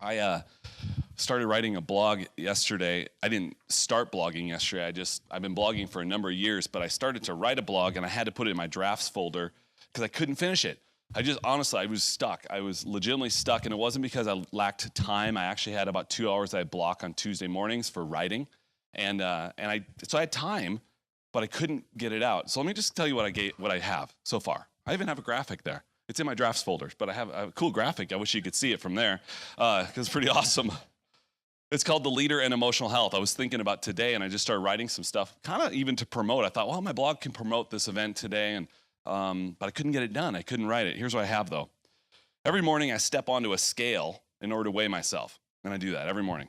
I started writing a blog yesterday. I didn't start blogging yesterday. I've been blogging for a number of years, but I started to write a blog and I had to put it in my drafts folder because I couldn't finish it. Honestly, I was stuck. I was legitimately stuck, and it wasn't because I lacked time. I actually had about 2 hours I block on Tuesday mornings for writing, so I had time, but I couldn't get it out. So let me just tell you what I have so far. I even have a graphic there. It's in my drafts folder, but I have a cool graphic. I wish you could see it from there because it's pretty awesome. It's called The Leader in Emotional Health. I was thinking about today, and I just started writing some stuff, kind of even to promote. I thought, well, my blog can promote this event today, but I couldn't get it done. I couldn't write it. Here's what I have, though. Every morning, I step onto a scale in order to weigh myself, and I do that every morning.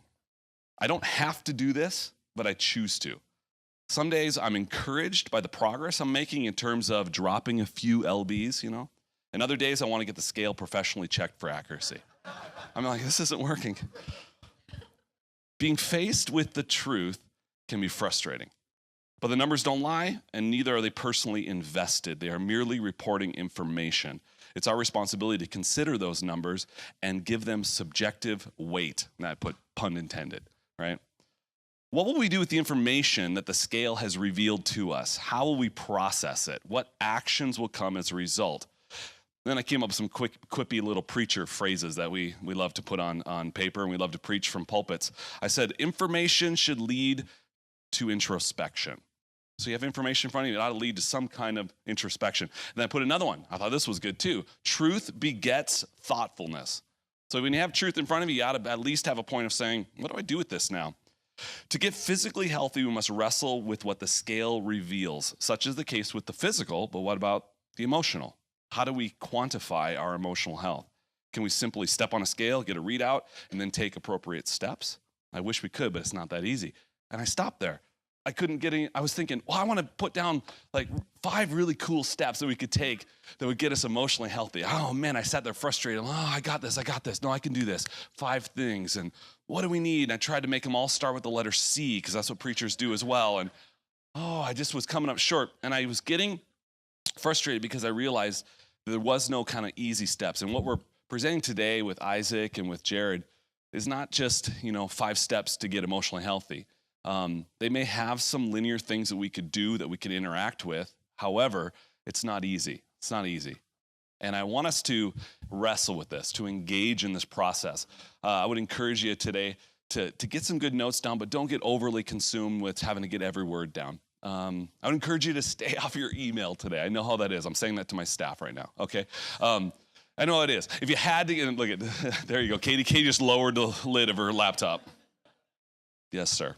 I don't have to do this, but I choose to. Some days, I'm encouraged by the progress I'm making in terms of dropping a few lbs, And other days, I want to get the scale professionally checked for accuracy. I'm like, this isn't working. Being faced with the truth can be frustrating. But the numbers don't lie, and neither are they personally invested. They are merely reporting information. It's our responsibility to consider those numbers and give them subjective weight. And I put pun intended, right? What will we do with the information that the scale has revealed to us? How will we process it? What actions will come as a result? Then I came up with some quippy little preacher phrases that we love to put on paper, and we love to preach from pulpits. I said, information should lead to introspection. So you have information in front of you, it ought to lead to some kind of introspection. And then I put another one. I thought this was good too. Truth begets thoughtfulness. So when you have truth in front of you, you ought to at least have a point of saying, what do I do with this now? To get physically healthy, we must wrestle with what the scale reveals. Such is the case with the physical, but what about the emotional? How do we quantify our emotional health? Can we simply step on a scale, get a readout, and then take appropriate steps? I wish we could, but it's not that easy. And I stopped there. I couldn't get any. I was thinking, well, I want to put down like 5 really cool steps that we could take that would get us emotionally healthy. Oh man, I sat there frustrated. Oh, I got this. No, I can do this. 5 things. And what do we need? And I tried to make them all start with the letter C because that's what preachers do as well. And I just was coming up short. And I was getting frustrated because I realized there was no kind of easy steps. And what we're presenting today with Isaac and with Jared is not just, 5 steps to get emotionally healthy. They may have some linear things that we could do that we could interact with. However, it's not easy. It's not easy. And I want us to wrestle with this, to engage in this process. I would encourage you today to get some good notes down, but don't get overly consumed with having to get every word down. I would encourage you to stay off your email today. I know how that is. I'm saying that to my staff right now, okay? I know how it is. If you had to, look at, there you go. Katie just lowered the lid of her laptop. Yes, sir.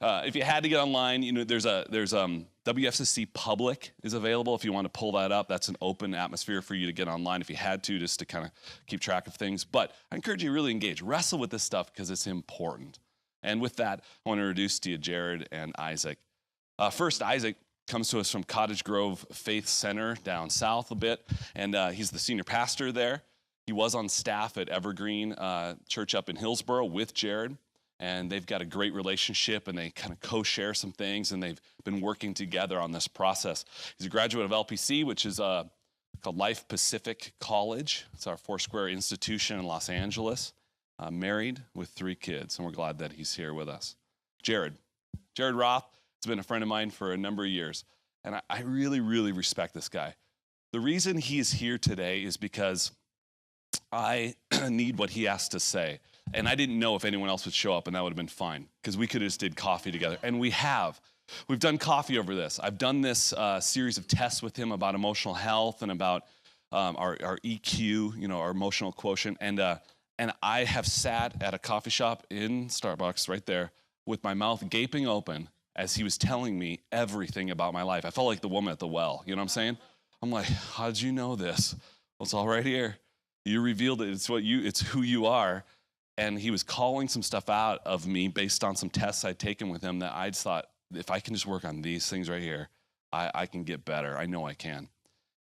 If you had to get online, there's WSFC Public is available if you want to pull that up. That's an open atmosphere for you to get online if you had to, just to kind of keep track of things. But I encourage you to really engage. Wrestle with this stuff because it's important. And with that, I want to introduce to you Jared and Isaac. First, Isaac comes to us from Cottage Grove Faith Center down south a bit, and he's the senior pastor there. He was on staff at Evergreen Church up in Hillsboro with Jared, and they've got a great relationship, and they kind of co-share some things, and they've been working together on this process. He's a graduate of LPC, which is called Life Pacific College. It's our Foursquare institution in Los Angeles, married with 3 kids, and we're glad that he's here with us. Jared Roth. He's been a friend of mine for a number of years, and I really, really respect this guy. The reason he's here today is because I need what he has to say, and I didn't know if anyone else would show up, and that would have been fine, because we could have just did coffee together, and we have. We've done coffee over this. I've done this series of tests with him about emotional health and about our EQ, our emotional quotient, and I have sat at a coffee shop in Starbucks right there with my mouth gaping open as he was telling me everything about my life. I felt like the woman at the well, you know what I'm saying? I'm like, how did you know this? Well, it's all right here. You revealed it. It's who you are. And he was calling some stuff out of me based on some tests I'd taken with him that I just thought, if I can just work on these things right here, I can get better. I know I can.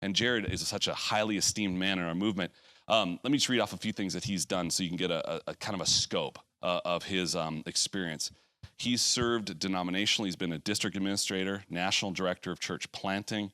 And Jared is such a highly esteemed man in our movement. Let me just read off a few things that he's done so you can get a kind of a scope of his experience. He's served denominationally. He's been a district administrator, national director of church planting.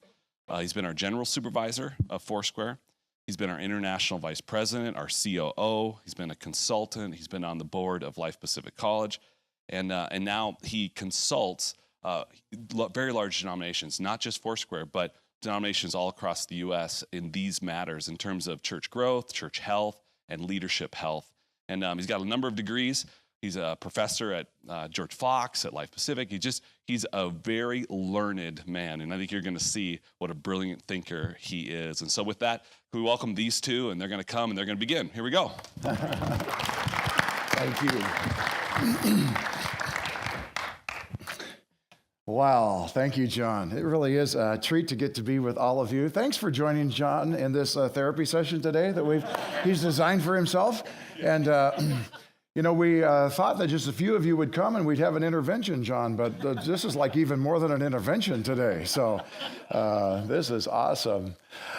He's been our general supervisor of Foursquare. He's been our international vice president, our COO. He's been a consultant. He's been on the board of Life Pacific College. And now he consults very large denominations, not just Foursquare, but denominations all across the U.S. in these matters in terms of church growth, church health, and leadership health. And he's got a number of degrees. He's a professor at George Fox, at Life Pacific. He's a very learned man, and I think you're going to see what a brilliant thinker he is. And so with that, we welcome these two, and they're going to come, and they're going to begin. Here we go. Thank you. Wow, thank you, John. It really is a treat to get to be with all of you. Thanks for joining John in this therapy session today that he's designed for himself. And we thought that just a few of you would come and we'd have an intervention, John, but this is like even more than an intervention today. So this is awesome.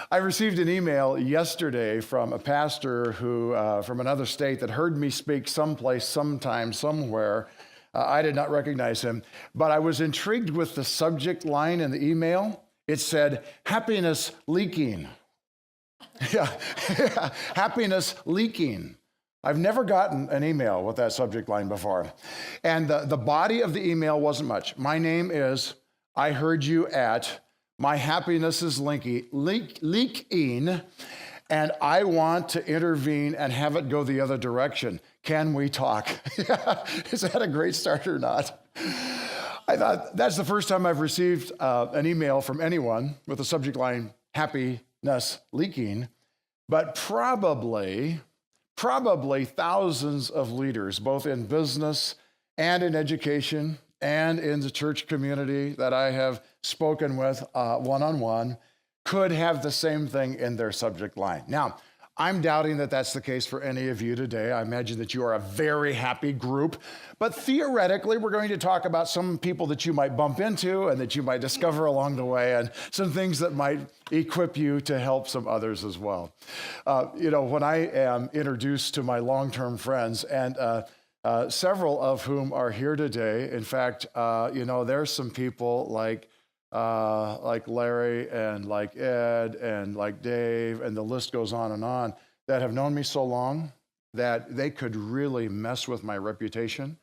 I received an email yesterday from a pastor who, from another state, that heard me speak someplace, sometime, somewhere. I did not recognize him, but I was intrigued with the subject line in the email. It said, happiness leaking. Yeah, happiness leaking. I've never gotten an email with that subject line before. And the body of the email wasn't much. My name is, I heard you at, my happiness is leaking, and I want to intervene and have it go the other direction. Can we talk? Is that a great start or not? I thought that's the first time I've received an email from anyone with the subject line, happiness leaking, but probably thousands of leaders, both in business and in education and in the church community that I have spoken with one-on-one, could have the same thing in their subject line. Now, I'm doubting that that's the case for any of you today. I imagine that you are a very happy group, but theoretically, we're going to talk about some people that you might bump into and that you might discover along the way, and some things that might equip you to help some others as well. When I am introduced to my long-term friends, and several of whom are here today, in fact, there's some people like Larry and like Ed and like Dave, and the list goes on, that have known me so long that they could really mess with my reputation.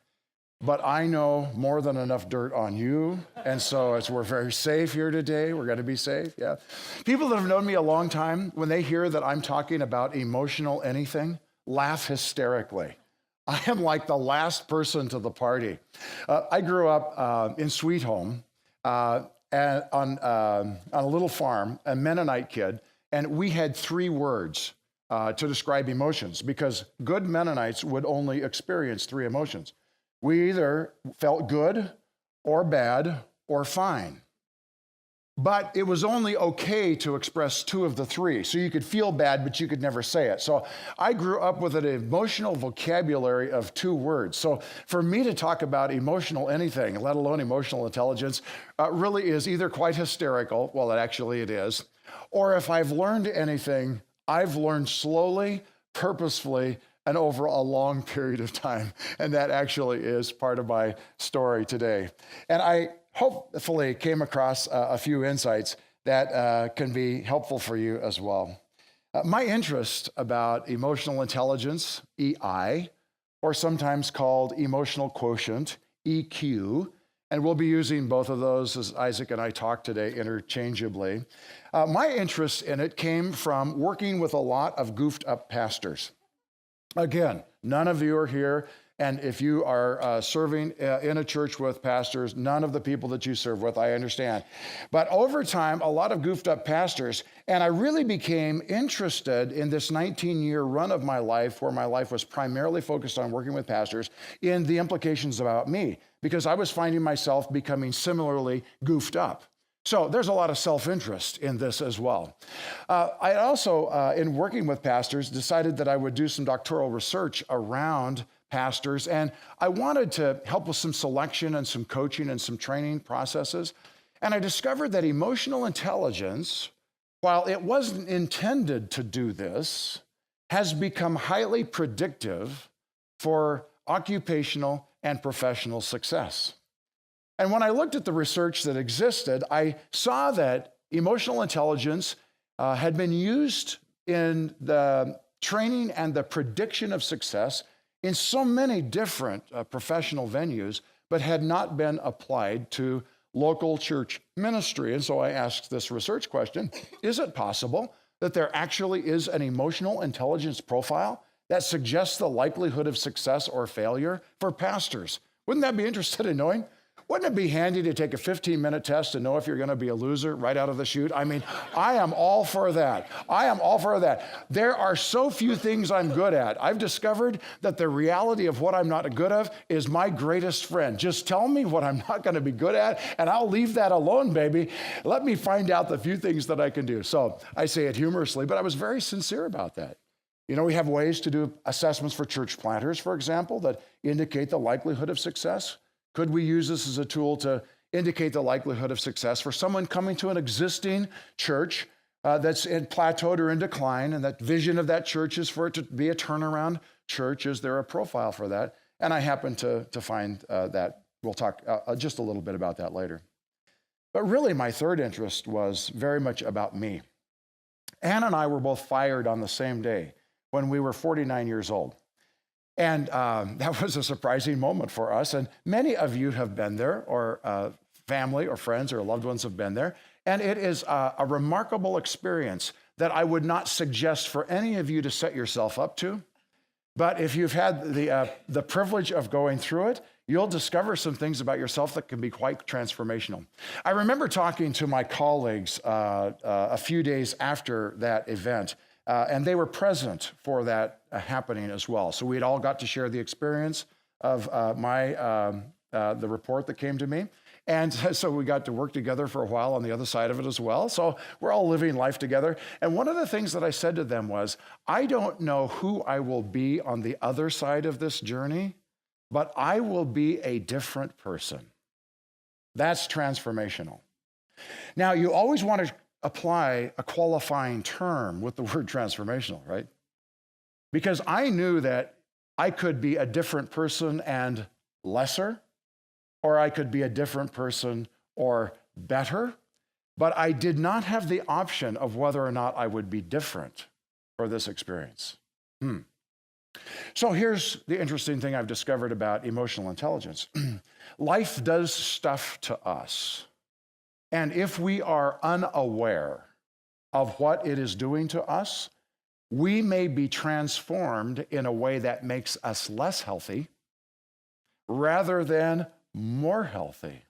But I know more than enough dirt on you, and so we're very safe here today. We're going to be safe, yeah. People that have known me a long time, when they hear that I'm talking about emotional anything, laugh hysterically. I am like the last person to the party. I grew up in Sweet Home, and on a little farm, a Mennonite kid, and we had 3 words to describe emotions, because good Mennonites would only experience 3 emotions. We either felt good or bad or fine. But it was only okay to express 2 of the 3. So you could feel bad, but you could never say it. So I grew up with an emotional vocabulary of 2 words. So for me to talk about emotional anything, let alone emotional intelligence, really is either quite hysterical, well, it is, or if I've learned anything, I've learned slowly, purposefully, and over a long period of time. And that actually is part of my story today. And I hopefully came across a few insights that can be helpful for you as well. My interest about emotional intelligence, EI, or sometimes called emotional quotient, EQ, and we'll be using both of those as Isaac and I talk today interchangeably. My interest in it came from working with a lot of goofed up pastors. Again, none of you are here. And if you are serving in a church with pastors, none of the people that you serve with, I understand. But over time, a lot of goofed up pastors, and I really became interested in this 19-year run of my life, where my life was primarily focused on working with pastors, in the implications about me, because I was finding myself becoming similarly goofed up. So there's a lot of self-interest in this as well. I also, in working with pastors, decided that I would do some doctoral research around pastors, and I wanted to help with some selection and some coaching and some training processes. And I discovered that emotional intelligence, while it wasn't intended to do this, has become highly predictive for occupational and professional success. And when I looked at the research that existed, I saw that emotional intelligence had been used in the training and the prediction of success in so many different professional venues, but had not been applied to local church ministry. And so I asked this research question: is it possible that there actually is an emotional intelligence profile that suggests the likelihood of success or failure for pastors? Wouldn't that be interested in knowing? Wouldn't it be handy to take a 15-minute test to know if you're going to be a loser right out of the chute? I mean, I am all for that. I am all for that. There are so few things I'm good at. I've discovered that the reality of what I'm not good at is my greatest friend. Just tell me what I'm not going to be good at, and I'll leave that alone, baby. Let me find out the few things that I can do. So I say it humorously, but I was very sincere about that. You know, we have ways to do assessments for church planters, for example, that indicate the likelihood of success. Could we use this as a tool to indicate the likelihood of success for someone coming to an existing church that's plateaued or in decline, and that vision of that church is for it to be a turnaround church? Is there a profile for that? And I happen to find that. We'll talk just a little bit about that later. But really, my third interest was very much about me. Ann and I were both fired on the same day when we were 49 years old. And that was a surprising moment for us. And many of you have been there, or family or friends or loved ones have been there. And it is a remarkable experience that I would not suggest for any of you to set yourself up to. But if you've had the privilege of going through it, you'll discover some things about yourself that can be quite transformational. I remember talking to my colleagues a few days after that event, and they were present for that happening as well. So we'd all got to share the experience of the report that came to me. And so we got to work together for a while on the other side of it as well. So we're all living life together. And one of the things that I said to them was, I don't know who I will be on the other side of this journey, but I will be a different person. That's transformational. Now, you always want to apply a qualifying term with the word transformational, right? Because I knew that I could be a different person and lesser, or I could be a different person or better, but I did not have the option of whether or not I would be different for this experience. So here's the interesting thing I've discovered about emotional intelligence. Life does stuff to us. And if we are unaware of what it is doing to us, we may be transformed in a way that makes us less healthy rather than more healthy.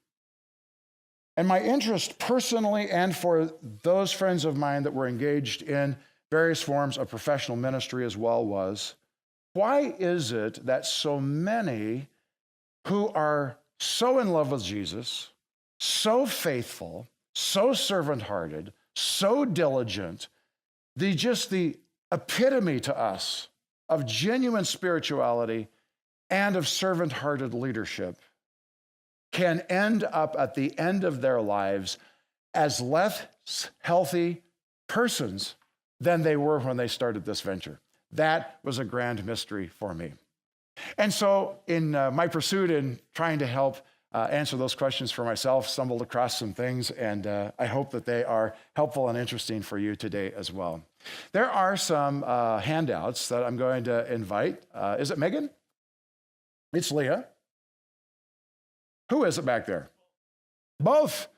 And my interest personally, and for those friends of mine that were engaged in various forms of professional ministry as well, was, why is it that so many who are so in love with Jesus, so faithful, so servant-hearted, so diligent, the epitome to us of genuine spirituality and of servant-hearted leadership, can end up at the end of their lives as less healthy persons than they were when they started this venture? That was a grand mystery for me. And so in my pursuit in trying to help answer those questions for myself, stumbled across some things, and I hope that they are helpful and interesting for you today as well. There are some handouts that I'm going to invite. Is it Megan? It's Leah. Who is it back there? Both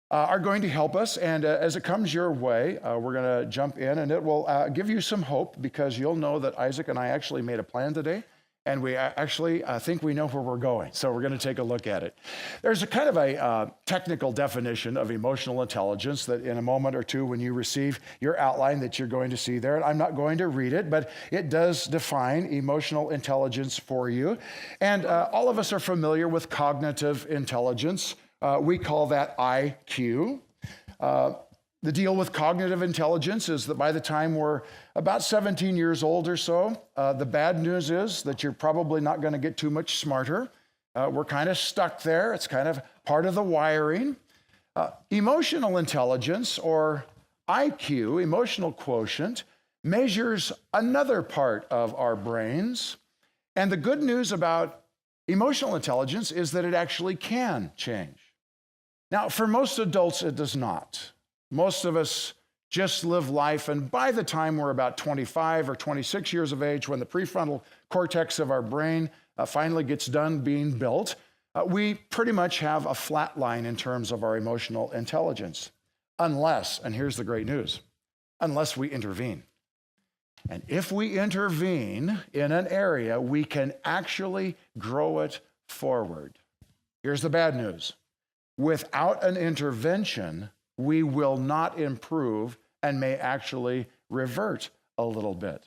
are going to help us, and as it comes your way, we're going to jump in, and it will give you some hope, because you'll know that Isaac and I actually made a plan today, and we actually think we know where we're going, so we're going to take a look at it. There's a kind of a technical definition of emotional intelligence that in a moment or two, when you receive your outline, that you're going to see there. And I'm not going to read it, but it does define emotional intelligence for you. And all of us are familiar with cognitive intelligence. We call that IQ. The deal with cognitive intelligence is that by the time we're about 17 years old or so, the bad news is that you're probably not going to get too much smarter. We're kind of stuck there. It's kind of part of the wiring. Emotional intelligence, or IQ, emotional quotient, measures another part of our brains. And the good news about emotional intelligence is that it actually can change. Now, for most adults, it does not. Most of us just live life. And by the time we're about 25 or 26 years of age, when the prefrontal cortex of our brain finally gets done being built, we pretty much have a flat line in terms of our emotional intelligence. Unless, and here's the great news, unless we intervene. And if we intervene in an area, we can actually grow it forward. Here's the bad news. Without an intervention, we will not improve and may actually revert a little bit.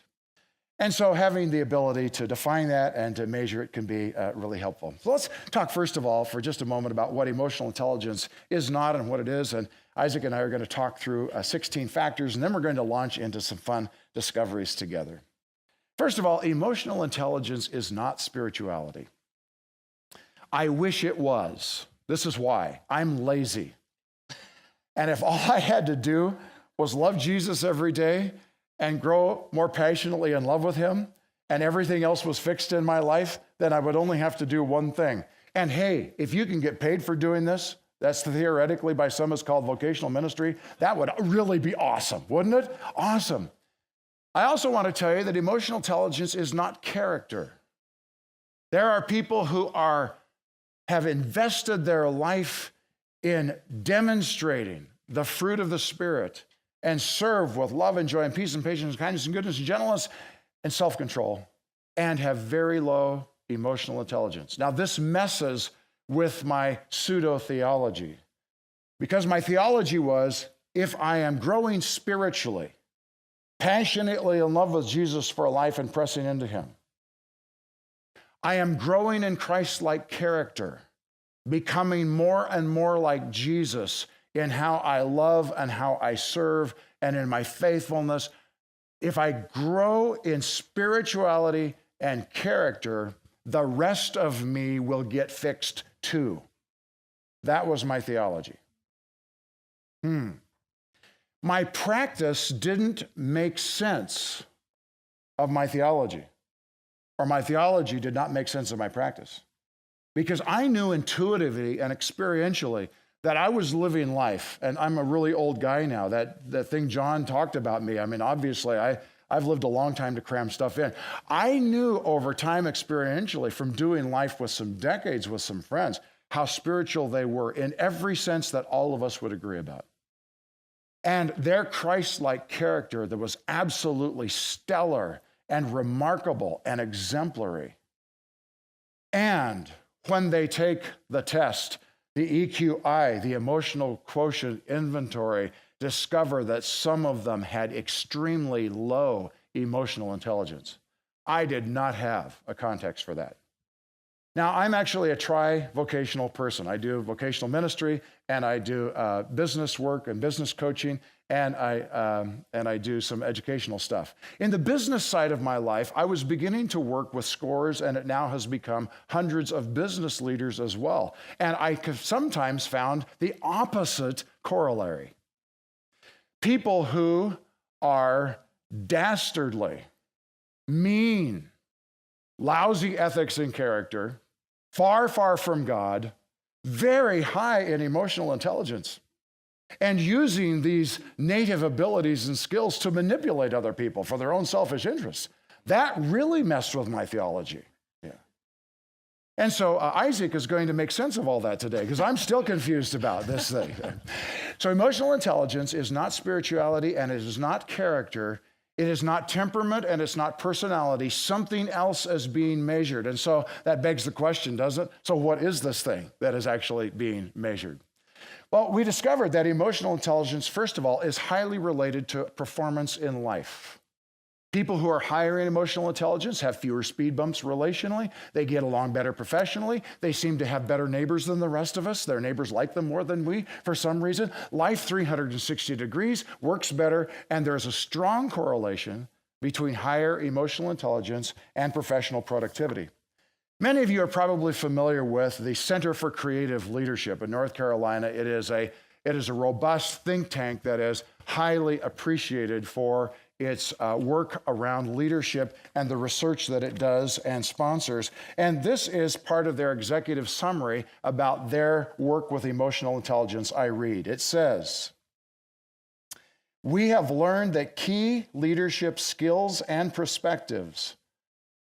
And so having the ability to define that and to measure it can be really helpful. So let's talk first of all for just a moment about what emotional intelligence is not and what it is. And Isaac and I are going to talk through 16 factors, and then we're going to launch into some fun discoveries together. First of all, emotional intelligence is not spirituality. I wish it was. This is why. I'm lazy. And if all I had to do was love Jesus every day and grow more passionately in love with him, and everything else was fixed in my life, then I would only have to do one thing. And hey, if you can get paid for doing this, that's theoretically by some is called vocational ministry, that would really be awesome, wouldn't it? Awesome. I also want to tell you that emotional intelligence is not character. There are people who have invested their life in demonstrating the fruit of the Spirit and serve with love and joy and peace and patience and kindness and goodness and gentleness and self-control, and have very low emotional intelligence. Now, this messes with my pseudo-theology, because my theology was, if I am growing spiritually, passionately in love with Jesus for a life and pressing into him, I am growing in Christ-like character, becoming more and more like Jesus in how I love and how I serve and in my faithfulness. If I grow in spirituality and character, the rest of me will get fixed too. That was my theology. My practice didn't make sense of my theology, or my theology did not make sense of my practice, because I knew intuitively and experientially that I was living life, and I'm a really old guy now. That thing John talked about me, I mean, obviously, I've lived a long time to cram stuff in. I knew over time experientially from doing life with some decades with some friends how spiritual they were in every sense that all of us would agree about. And their Christ-like character that was absolutely stellar and remarkable and exemplary. And when they take the test, the EQI, the emotional quotient inventory, discover that some of them had extremely low emotional intelligence. I did not have a context for that. Now, I'm actually a tri-vocational person. I do vocational ministry, and I do business work and business coaching, and I do some educational stuff. In the business side of my life, I was beginning to work with scores, and it now has become hundreds of business leaders as well. And I sometimes found the opposite corollary. People who are dastardly, mean, lousy ethics and character, far, far from God, very high in emotional intelligence, and using these native abilities and skills to manipulate other people for their own selfish interests. That really messed with my theology. Yeah. And so Isaac is going to make sense of all that today, because I'm still confused about this thing. So emotional intelligence is not spirituality, and it is not character. It is not temperament, and it's not personality. Something else is being measured. And so that begs the question, doesn't it? So what is this thing that is actually being measured? Well, we discovered that emotional intelligence, first of all, is highly related to performance in life. People who are higher in emotional intelligence have fewer speed bumps relationally. They get along better professionally. They seem to have better neighbors than the rest of us. Their neighbors like them more than we for some reason. Life 360 degrees works better, and there's a strong correlation between higher emotional intelligence and professional productivity. Many of you are probably familiar with the Center for Creative Leadership in North Carolina. It is a robust think tank that is highly appreciated for its work around leadership and the research that it does and sponsors. And this is part of their executive summary about their work with emotional intelligence. I read. It says, We have learned that key leadership skills and perspectives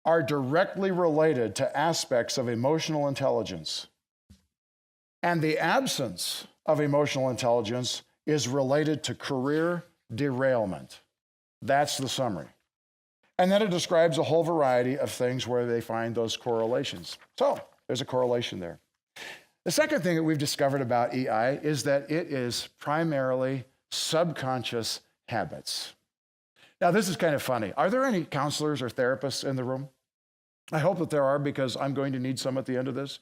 are directly related to aspects of emotional intelligence. And the absence of emotional intelligence is related to career derailment. That's the summary. And then it describes a whole variety of things where they find those correlations. So there's a correlation there. The second thing that we've discovered about EI is that it is primarily subconscious habits. Now, this is kind of funny. Are there any counselors or therapists in the room? I hope that there are, because I'm going to need some at the end of this.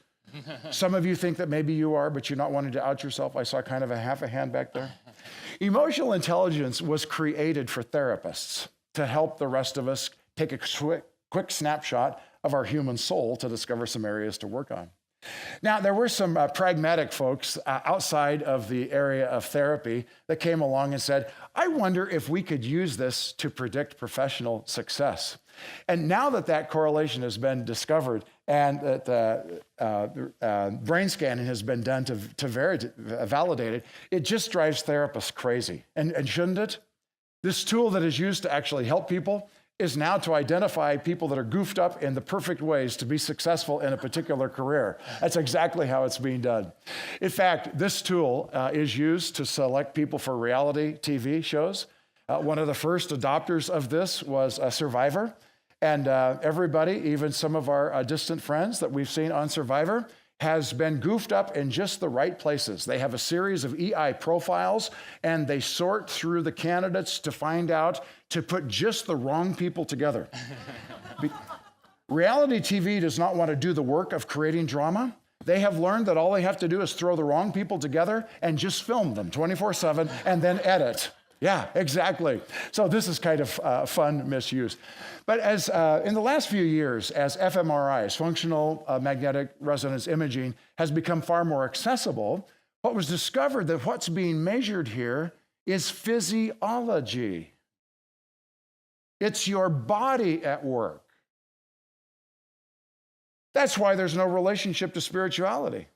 Some of you think that maybe you are, but you're not wanting to out yourself. I saw kind of a half a hand back there. Emotional intelligence was created for therapists to help the rest of us take a quick snapshot of our human soul to discover some areas to work on. Now, there were some pragmatic folks outside of the area of therapy that came along and said, I wonder if we could use this to predict professional success. And now that that correlation has been discovered and that brain scanning has been done to validate it, it just drives therapists crazy. And shouldn't it? This tool that is used to actually help people is now to identify people that are goofed up in the perfect ways to be successful in a particular career. That's exactly how it's being done. In fact, this tool is used to select people for reality TV shows. One of the first adopters of this was Survivor. And everybody, even some of our distant friends that we've seen on Survivor, has been goofed up in just the right places. They have a series of EI profiles, and they sort through the candidates to find out to put just the wrong people together. Reality TV does not want to do the work of creating drama. They have learned that all they have to do is throw the wrong people together and just film them 24/7 and then edit. Yeah, exactly. So this is kind of fun misuse. But as in the last few years, as fMRIs, functional magnetic resonance imaging, has become far more accessible, what was discovered that what's being measured here is physiology. It's your body at work. That's why there's no relationship to spirituality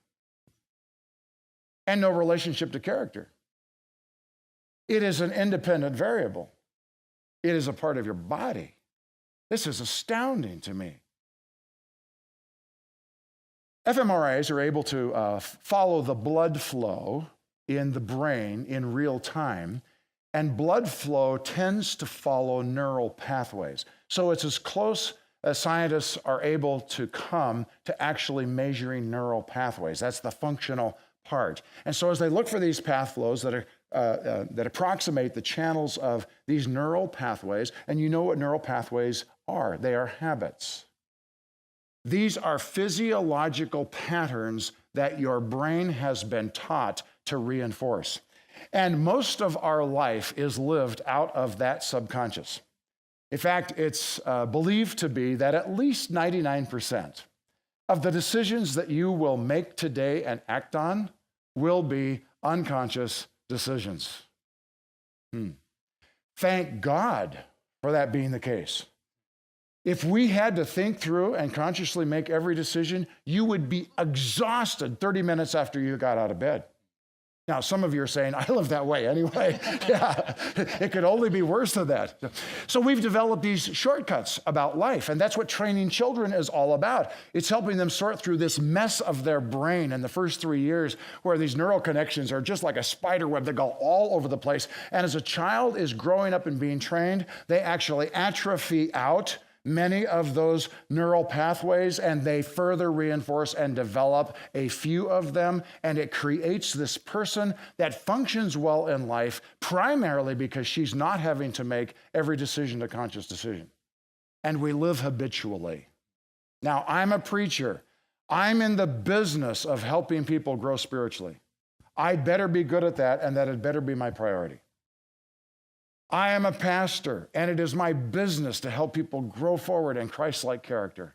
and no relationship to character. It is an independent variable. It is a part of your body. This is astounding to me. fMRIs are able to follow the blood flow in the brain in real time, and blood flow tends to follow neural pathways. So it's as close as scientists are able to come to actually measuring neural pathways. That's the functional part. And so as they look for these path flows that approximate the channels of these neural pathways, and you know what neural pathways are. They are habits. These are physiological patterns that your brain has been taught to reinforce. And most of our life is lived out of that subconscious. In fact, it's believed to be that at least 99% of the decisions that you will make today and act on will be unconscious decisions. Thank God for that being the case. If we had to think through and consciously make every decision, you would be exhausted 30 minutes after you got out of bed. Now, some of you are saying, I live that way anyway. Yeah, it could only be worse than that. So we've developed these shortcuts about life, and that's what training children is all about. It's helping them sort through this mess of their brain in the first 3 years where these neural connections are just like a spider web that go all over the place. And as a child is growing up and being trained, they actually atrophy out many of those neural pathways, and they further reinforce and develop a few of them, and it creates this person that functions well in life primarily because she's not having to make every decision a conscious decision. And we live habitually. Now, I'm a preacher. I'm in the business of helping people grow spiritually. I'd better be good at that, and that had better be my priority. I am a pastor, and it is my business to help people grow forward in Christ-like character.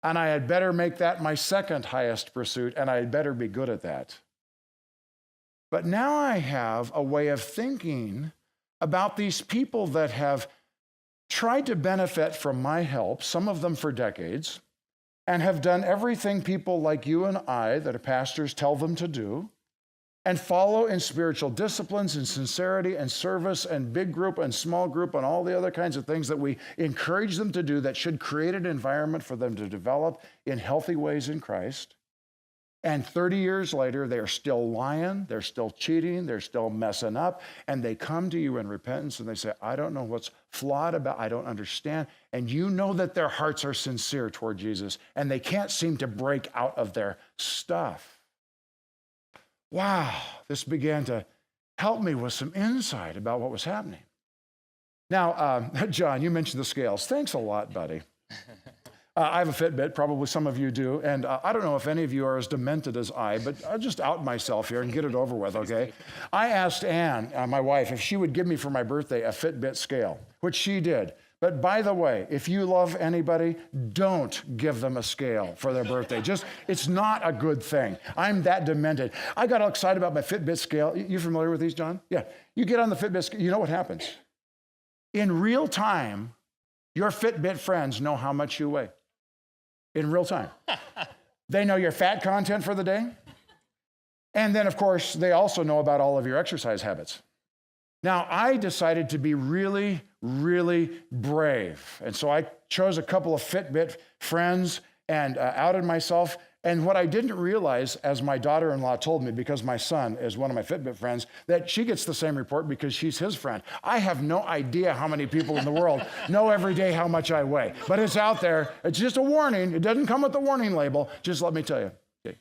And I had better make that my second highest pursuit, and I had better be good at that. But now I have a way of thinking about these people that have tried to benefit from my help, some of them for decades, and have done everything people like you and I, that are pastors, tell them to do. and follow in spiritual disciplines and sincerity and service and big group and small group and all the other kinds of things that we encourage them to do that should create an environment for them to develop in healthy ways in Christ. And 30 years later, they're still lying, they're still cheating, they're still messing up, and they come to you in repentance and they say, I don't know what's flawed about, I don't understand. And you know that their hearts are sincere toward Jesus, and they can't seem to break out of their stuff. Wow, this began to help me with some insight about what was happening. Now, John, you mentioned the scales. Thanks a lot, buddy. I have a Fitbit, probably some of you do, and I don't know if any of you are as demented as I, but I'll just out myself here and get it over with, okay? I asked Ann, my wife, if she would give me for my birthday a Fitbit scale, which she did. But by the way, if you love anybody, don't give them a scale for their birthday. It's not a good thing. I'm that demented. I got all excited about my Fitbit scale. You familiar with these, John? Yeah. You get on the Fitbit scale, you know what happens? In real time, your Fitbit friends know how much you weigh. In real time. They know your fat content for the day. And then, of course, they also know about all of your exercise habits. Now, I decided to be really, really brave. And so I chose a couple of Fitbit friends and outed myself. And what I didn't realize, as my daughter-in-law told me, because my son is one of my Fitbit friends, that she gets the same report because she's his friend. I have no idea how many people in the world know every day how much I weigh. But it's out there. It's just a warning. It doesn't come with the warning label. Just let me tell you. Okay.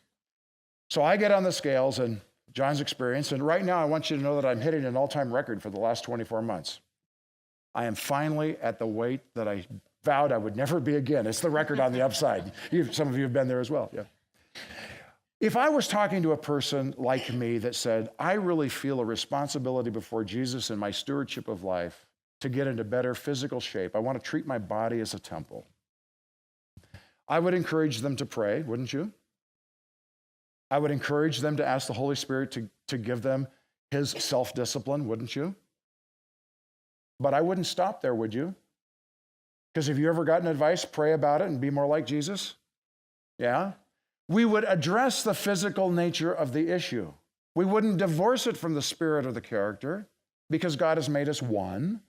So I get on the scales, and John's experience, and right now I want you to know that I'm hitting an all-time record for the last 24 months. I am finally at the weight that I vowed I would never be again. It's the record on the upside. Some of you have been there as well. Yeah. If I was talking to a person like me that said, I really feel a responsibility before Jesus in my stewardship of life to get into better physical shape, I want to treat my body as a temple, I would encourage them to pray, wouldn't you? I would encourage them to ask the Holy Spirit to give them his self-discipline, wouldn't you? But I wouldn't stop there, would you? Because have you ever gotten advice, pray about it and be more like Jesus? Yeah? We would address the physical nature of the issue. We wouldn't divorce it from the spirit or the character because God has made us one,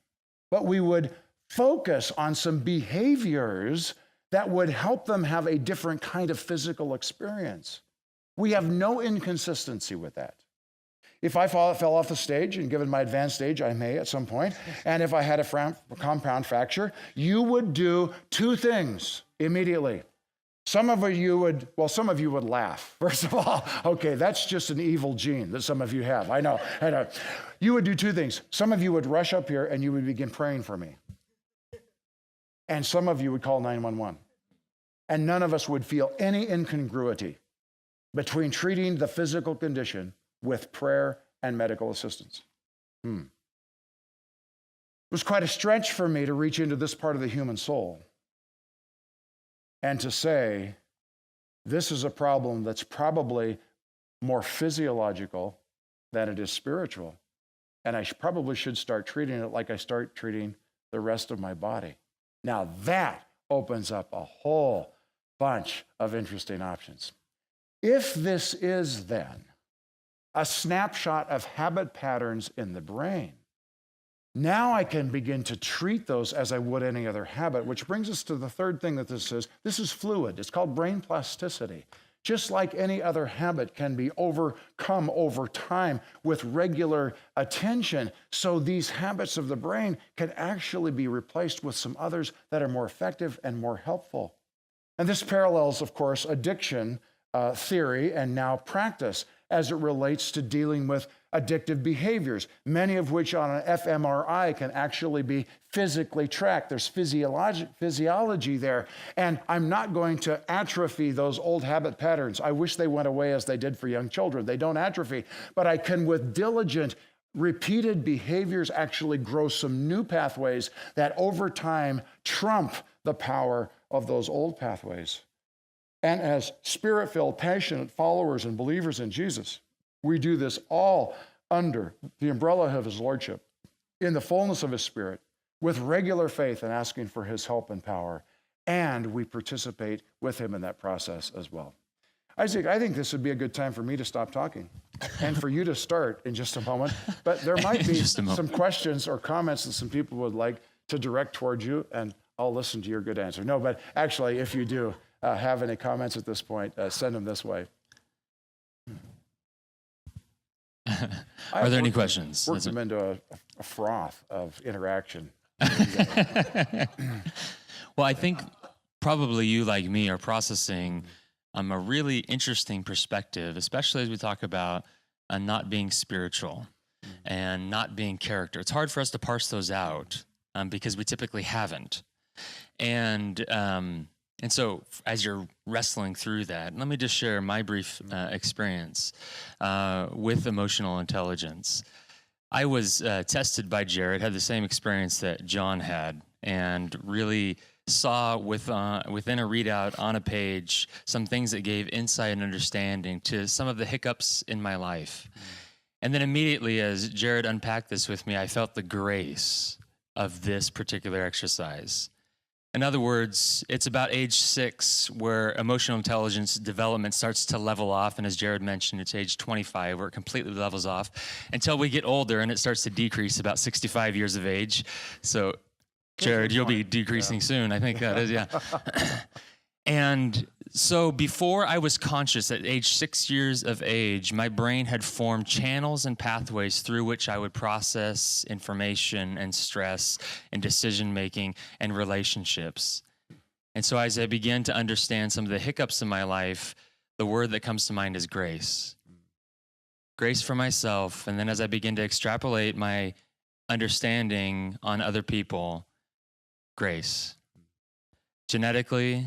but we would focus on some behaviors that would help them have a different kind of physical experience. We have no inconsistency with that. If I fell off the stage, and given my advanced age, I may at some point, and if I had a compound fracture, you would do two things immediately. Some of you would laugh. First of all, okay, that's just an evil gene that some of you have. I know. You would do two things. Some of you would rush up here and you would begin praying for me. And some of you would call 911. And none of us would feel any incongruity between treating the physical condition with prayer and medical assistance. It was quite a stretch for me to reach into this part of the human soul and to say, this is a problem that's probably more physiological than it is spiritual. And I probably should start treating it like I start treating the rest of my body. Now that opens up a whole bunch of interesting options. If this is then a snapshot of habit patterns in the brain, now I can begin to treat those as I would any other habit, which brings us to the third thing that this is. This is fluid. It's called brain plasticity. Just like any other habit can be overcome over time with regular attention, so these habits of the brain can actually be replaced with some others that are more effective and more helpful. And this parallels, of course, addiction theory and now practice as it relates to dealing with addictive behaviors, many of which on an fMRI can actually be physically tracked. There's physiology there. And I'm not going to atrophy those old habit patterns. I wish they went away as they did for young children. They don't atrophy. But I can, with diligent, repeated behaviors, actually grow some new pathways that over time trump the power of those old pathways. And as spirit-filled, passionate followers and believers in Jesus, we do this all under the umbrella of his lordship, in the fullness of his spirit, with regular faith and asking for his help and power. And we participate with him in that process as well. Isaac, I think this would be a good time for me to stop talking and for you to start in just a moment. But there might be some questions or comments that some people would like to direct towards you, and I'll listen to your good answer. No, but actually, if you do have any comments at this point, send them this way. Are there any questions? Work them into a froth of interaction. Well, I think probably you, like me, are processing a really interesting perspective, especially as we talk about not being spiritual and not being character. It's hard for us to parse those out because we typically haven't. And so as you're wrestling through that, let me just share my brief experience with emotional intelligence. I was tested by Jared, had the same experience that John had, and really saw within a readout on a page some things that gave insight and understanding to some of the hiccups in my life. And then immediately, as Jared unpacked this with me, I felt the grace of this particular exercise. In other words, it's about age 6 where emotional intelligence development starts to level off. And as Jared mentioned, it's age 25 where it completely levels off until we get older and it starts to decrease about 65 years of age. So Jared, you'll be decreasing soon. I think that is, yeah. And so before I was conscious at age 6 years of age, my brain had formed channels and pathways through which I would process information and stress and decision-making and relationships. And so as I began to understand some of the hiccups in my life, the word that comes to mind is grace. Grace for myself. And then as I begin to extrapolate my understanding on other people, grace. Genetically,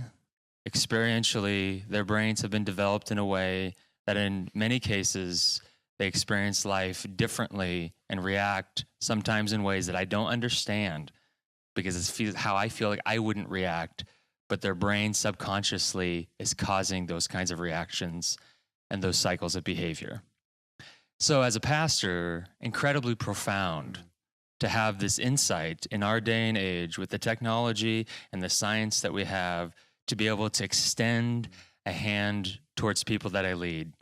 experientially, their brains have been developed in a way that in many cases, they experience life differently and react sometimes in ways that I don't understand because it's how I feel like I wouldn't react, but their brain subconsciously is causing those kinds of reactions and those cycles of behavior. So as a pastor, incredibly profound to have this insight in our day and age with the technology and the science that we have to be able to extend a hand towards people that I lead,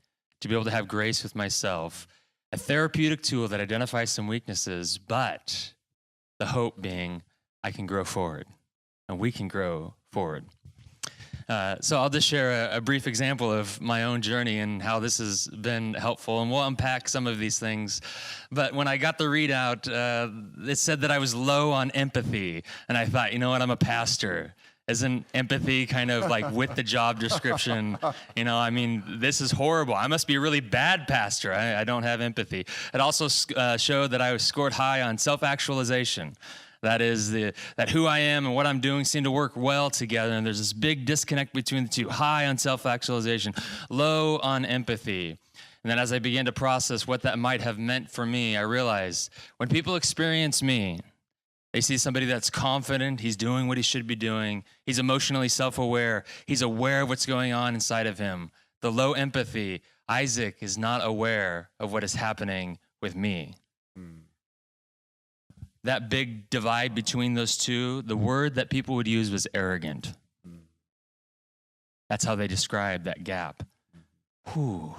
to be able to have grace with myself, a therapeutic tool that identifies some weaknesses, but the hope being I can grow forward and we can grow forward. So I'll just share a brief example of my own journey and how this has been helpful, and we'll unpack some of these things. But when I got the readout, it said that I was low on empathy, and I thought, you know what, I'm a pastor. Isn't empathy kind of like with the job description? You know, I mean, this is horrible. I must be a really bad pastor. I don't have empathy. It also showed that I was scored high on self-actualization. That is that who I am and what I'm doing seem to work well together, and there's this big disconnect between the two. High on self-actualization, low on empathy. And then as I began to process what that might have meant for me, I realized when people experience me, they see somebody that's confident, he's doing what he should be doing, he's emotionally self-aware, he's aware of what's going on inside of him. The low empathy, Isaac is not aware of what is happening with me. That big divide between those two, the word that people would use was arrogant. That's how they describe that gap. Whew.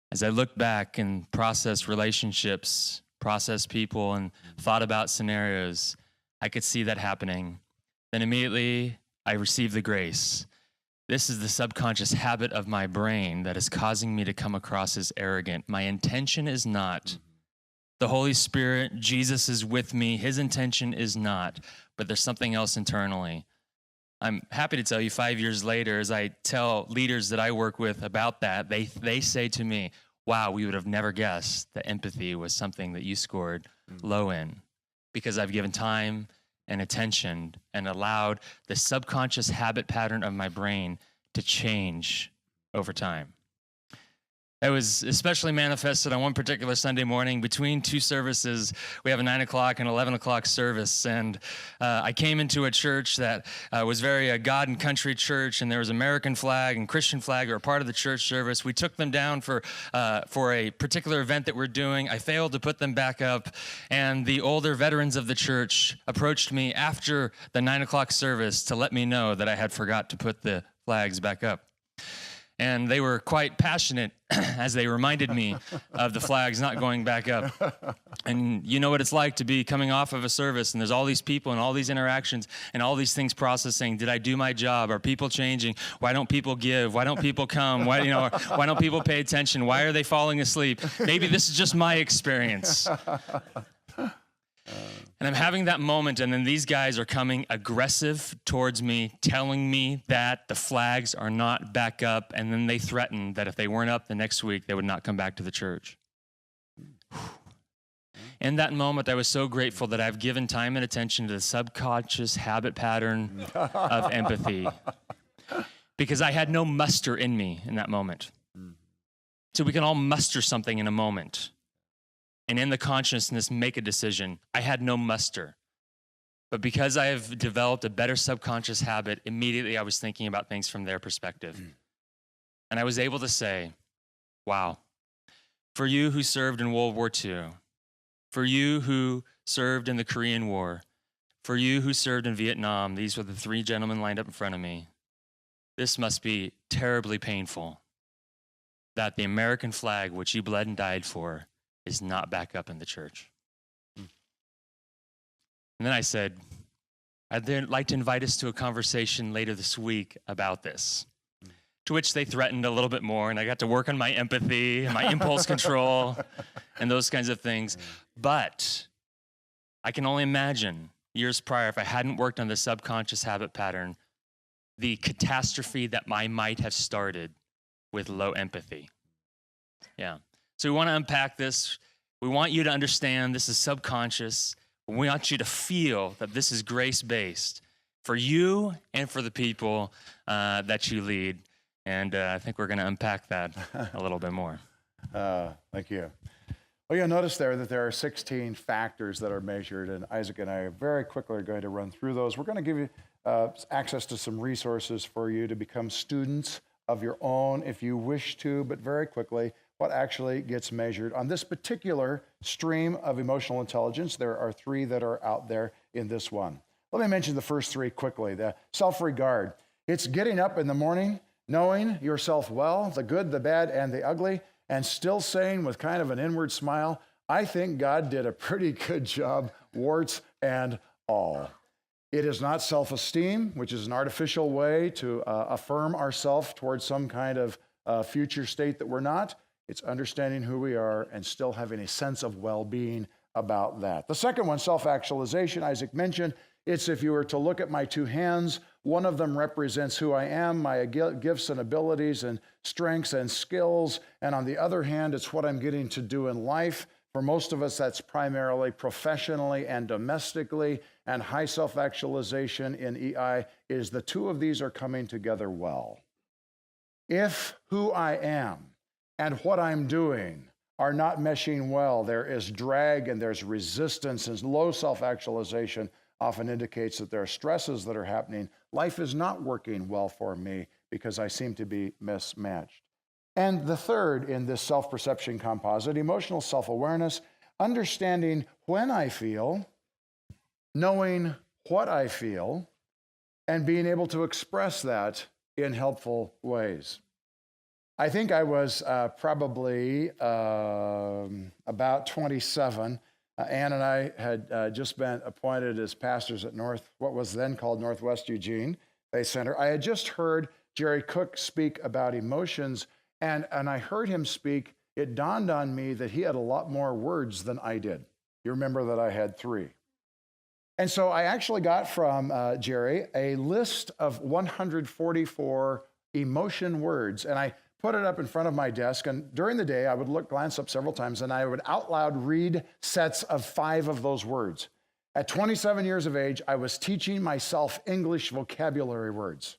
As I look back and process relationships, process people, and thought about scenarios, I could see that happening. Then immediately, I received the grace. This is the subconscious habit of my brain that is causing me to come across as arrogant. My intention is not. The Holy Spirit, Jesus is with me. His intention is not, but there's something else internally. I'm happy to tell you 5 years later, as I tell leaders that I work with about that, they say to me, wow, we would have never guessed that empathy was something that you scored low in, because I've given time and attention and allowed the subconscious habit pattern of my brain to change over time. It was especially manifested on one particular Sunday morning between two services. We have a 9 o'clock and 11 o'clock service, and I came into a church that was very God and country church, and there was American flag and Christian flag were a part of the church service. We took them down for a particular event that we're doing. I failed to put them back up, and the older veterans of the church approached me after the 9 o'clock service to let me know that I had forgot to put the flags back up. And they were quite passionate as they reminded me of the flags not going back up. And you know what it's like to be coming off of a service, and there's all these people and all these interactions and all these things processing. Did I do my job? Are people changing? Why don't people give? Why don't people come? Why don't people pay attention? Why are they falling asleep? Maybe this is just my experience. And I'm having that moment, and then these guys are coming aggressive towards me, telling me that the flags are not back up, and then they threatened that if they weren't up the next week, they would not come back to the church. In that moment, I was so grateful that I've given time and attention to the subconscious habit pattern of empathy, because I had no muster in me in that moment. So we can all muster something in a moment. And in the consciousness, make a decision. I had no muster. But because I have developed a better subconscious habit, immediately I was thinking about things from their perspective. And I was able to say, wow, for you who served in World War II, for you who served in the Korean War, for you who served in Vietnam, these were the three gentlemen lined up in front of me. This must be terribly painful that the American flag, which you bled and died for, is not back up in the church. And then I said, I'd like to invite us to a conversation later this week about this. To which they threatened a little bit more, and I got to work on my empathy, my impulse control, and those kinds of things. But I can only imagine years prior, if I hadn't worked on the subconscious habit pattern, the catastrophe that I might have started with low empathy. Yeah. So we want to unpack this. We want you to understand this is subconscious. We want you to feel that this is grace-based for you and for the people that you lead. And I think we're going to unpack that a little bit more. Thank you. Well, you'll notice there that there are 16 factors that are measured, and Isaac and I are very quickly going to run through those. We're going to give you access to some resources for you to become students of your own if you wish to, but very quickly, what actually gets measured. On this particular stream of emotional intelligence, there are 3 that are out there in this one. Let me mention the first 3 quickly. The self-regard. It's getting up in the morning, knowing yourself well, the good, the bad, and the ugly, and still saying with kind of an inward smile, I think God did a pretty good job, warts and all. It is not self-esteem, which is an artificial way to affirm ourselves towards some kind of future state that we're not. It's understanding who we are and still having a sense of well-being about that. The second one, self-actualization, Isaac mentioned. It's if you were to look at my 2 hands, one of them represents who I am, my gifts and abilities and strengths and skills. And on the other hand, it's what I'm getting to do in life. For most of us, that's primarily professionally and domestically. And high self-actualization in EI is the 2 of these are coming together well. If who I am and what I'm doing are not meshing well, there is drag and there's resistance, and low self-actualization often indicates that there are stresses that are happening. Life is not working well for me because I seem to be mismatched. And the third in this self-perception composite, emotional self-awareness, understanding when I feel, knowing what I feel, and being able to express that in helpful ways. I think I was probably about 27. Ann and I had just been appointed as pastors at what was then called Northwest Eugene Faith Center. I had just heard Jerry Cook speak about emotions, and I heard him speak. It dawned on me that he had a lot more words than I did. You remember that I had 3. And so I actually got from Jerry a list of 144 emotion words, and I put it up in front of my desk, and during the day I would glance up several times, and I would out loud read sets of 5 of those words. At 27 years of age, I was teaching myself English vocabulary words,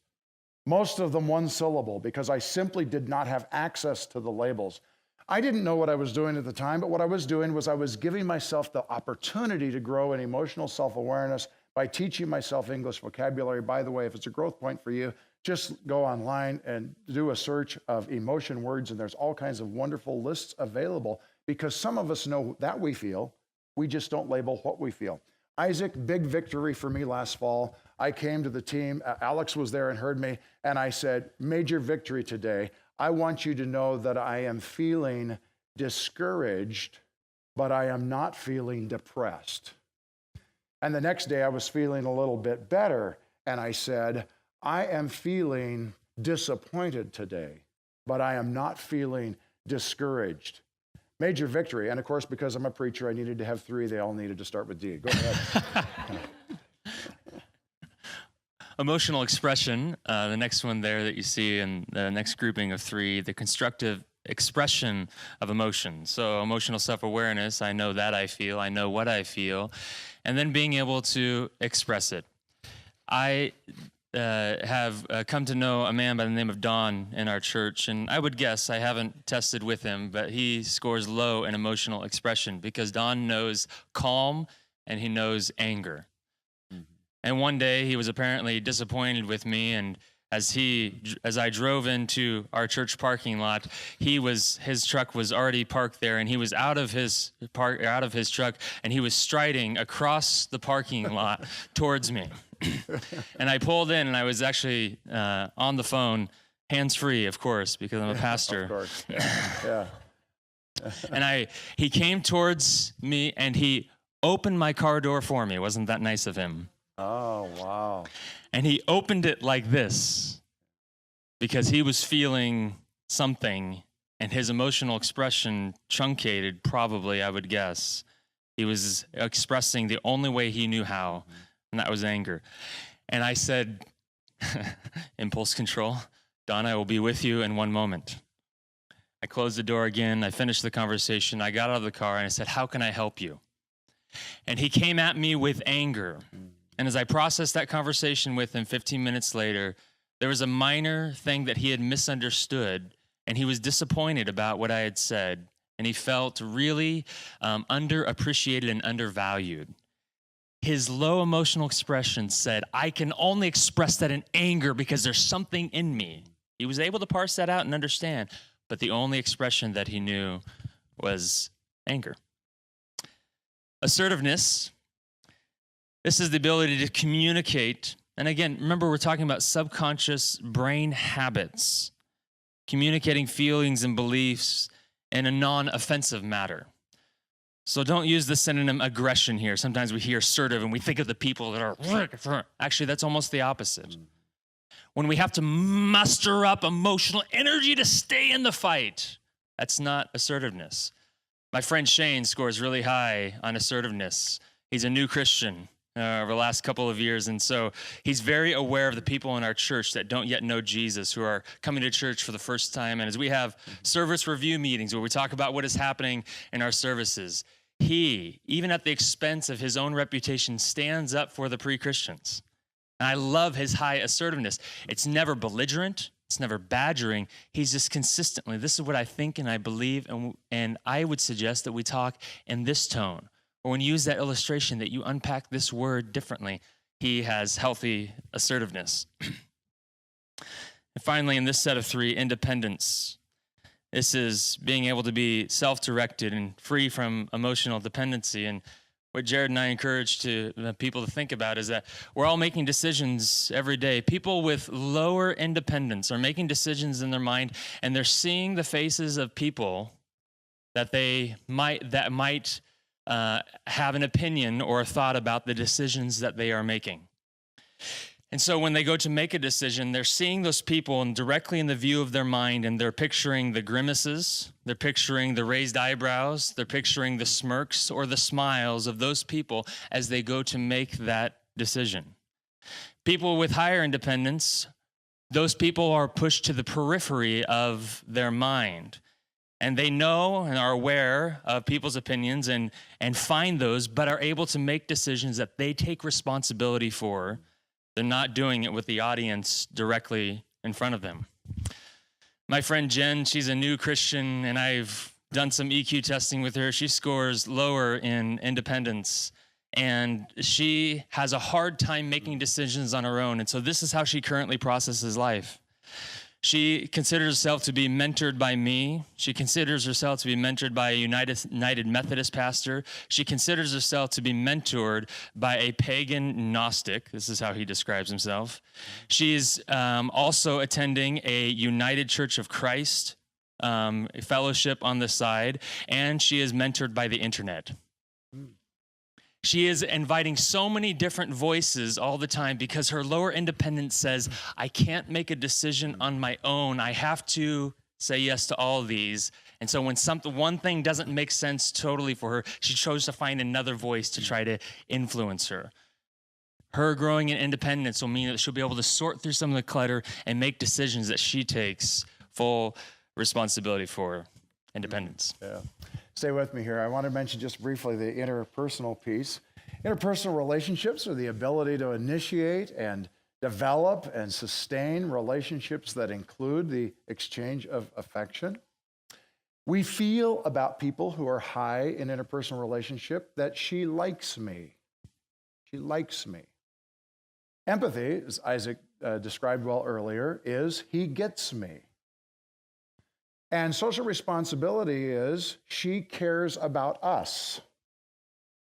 most of them 1 syllable, because I simply did not have access to the labels. I didn't know what I was doing at the time, but what I was doing was I was giving myself the opportunity to grow in emotional self-awareness by teaching myself English vocabulary. By the way, if it's a growth point for you, just go online and do a search of emotion words, and there's all kinds of wonderful lists available, because some of us know that we feel, we just don't label what we feel. Isaac, big victory for me last fall. I came to the team, Alex was there and heard me, and I said, major victory today. I want you to know that I am feeling discouraged, but I am not feeling depressed. And the next day I was feeling a little bit better, and I said, I am feeling disappointed today, but I am not feeling discouraged. Major victory. And of course, because I'm a preacher, I needed to have 3. They all needed to start with D. Go ahead. Emotional expression, the next one there that you see in the next grouping of 3, the constructive expression of emotion. So emotional self-awareness, I know that I feel, I know what I feel, and then being able to express it. I have come to know a man by the name of Don in our church, and I would guess, I haven't tested with him, but he scores low in emotional expression because Don knows calm and he knows anger. And one day he was apparently disappointed with me, and as I drove into our church parking lot, his truck was already parked there, and he was out of his truck, and he was striding across the parking lot towards me. And I pulled in, and I was actually on the phone, hands-free, of course, because I'm a pastor. Of course, yeah. And he came towards me, and he opened my car door for me. Wasn't that nice of him? Oh, wow. And he opened it like this because he was feeling something, and his emotional expression truncated, probably, I would guess. He was expressing the only way he knew how, and that was anger. And I said, impulse control, Don, I will be with you in 1 moment. I closed the door again. I finished the conversation. I got out of the car, and I said, how can I help you? And he came at me with anger. And as I processed that conversation with him 15 minutes later, there was a minor thing that he had misunderstood, and he was disappointed about what I had said, and he felt really underappreciated and undervalued. His low emotional expression said, I can only express that in anger because there's something in me. He was able to parse that out and understand, but the only expression that he knew was anger. Assertiveness. This is the ability to communicate. And again, remember, we're talking about subconscious brain habits, communicating feelings and beliefs in a non-offensive manner. So don't use the synonym aggression here. Sometimes we hear assertive and we think of the people that are, actually, that's almost the opposite. When we have to muster up emotional energy to stay in the fight, that's not assertiveness. My friend Shane scores really high on assertiveness. He's a new Christian over the last couple of years, and so he's very aware of the people in our church that don't yet know Jesus, who are coming to church for the first time. And as we have service review meetings where we talk about what is happening in our services, he, even at the expense of his own reputation, stands up for the pre-Christians. And I love his high assertiveness. It's never belligerent. It's never badgering. He's just consistently, this is what I think and I believe, and I would suggest that we talk in this tone. Or when you use that illustration, that you unpack this word differently. He has healthy assertiveness. And finally, in this set of 3, independence. This is being able to be self-directed and free from emotional dependency. And what Jared and I encourage people to think about is that we're all making decisions every day. People with lower independence are making decisions in their mind, and they're seeing the faces of people that might have an opinion or a thought about the decisions that they are making. And so when they go to make a decision, they're seeing those people and directly in the view of their mind, and they're picturing the grimaces, they're picturing the raised eyebrows, they're picturing the smirks or the smiles of those people as they go to make that decision. People with higher independence, those people are pushed to the periphery of their mind. And they know and are aware of people's opinions and find those, but are able to make decisions that they take responsibility for. They're not doing it with the audience directly in front of them. My friend Jen, she's a new Christian, and I've done some EQ testing with her. She scores lower in independence, and she has a hard time making decisions on her own. And so this is how she currently processes life. She considers herself to be mentored by me. She considers herself to be mentored by a United Methodist pastor. She considers herself to be mentored by a pagan Gnostic. This is how he describes himself. She's also attending a United Church of Christ fellowship on the side, and she is mentored by the internet. She is inviting so many different voices all the time because her lower independence says, I can't make a decision on my own. I have to say yes to all of these. And so when one thing doesn't make sense totally for her, she chose to find another voice to try to influence her. Her growing in independence will mean that she'll be able to sort through some of the clutter and make decisions that she takes full responsibility for. Independence. Yeah. Stay with me here. I want to mention just briefly the interpersonal piece. Interpersonal relationships are the ability to initiate and develop and sustain relationships that include the exchange of affection. We feel about people who are high in interpersonal relationship that she likes me. She likes me. Empathy, as Isaac described well earlier, is he gets me. And social responsibility is she cares about us,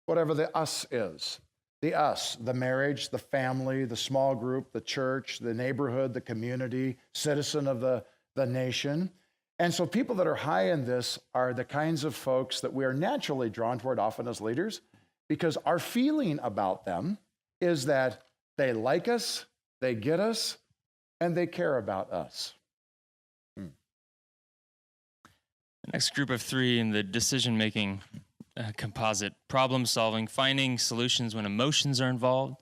whatever the us is. The us, the marriage, the family, the small group, the church, the neighborhood, the community, citizen of the nation. And so people that are high in this are the kinds of folks that we are naturally drawn toward often as leaders because our feeling about them is that they like us, they get us, and they care about us. The next group of three in the decision-making composite, problem solving, finding solutions when emotions are involved.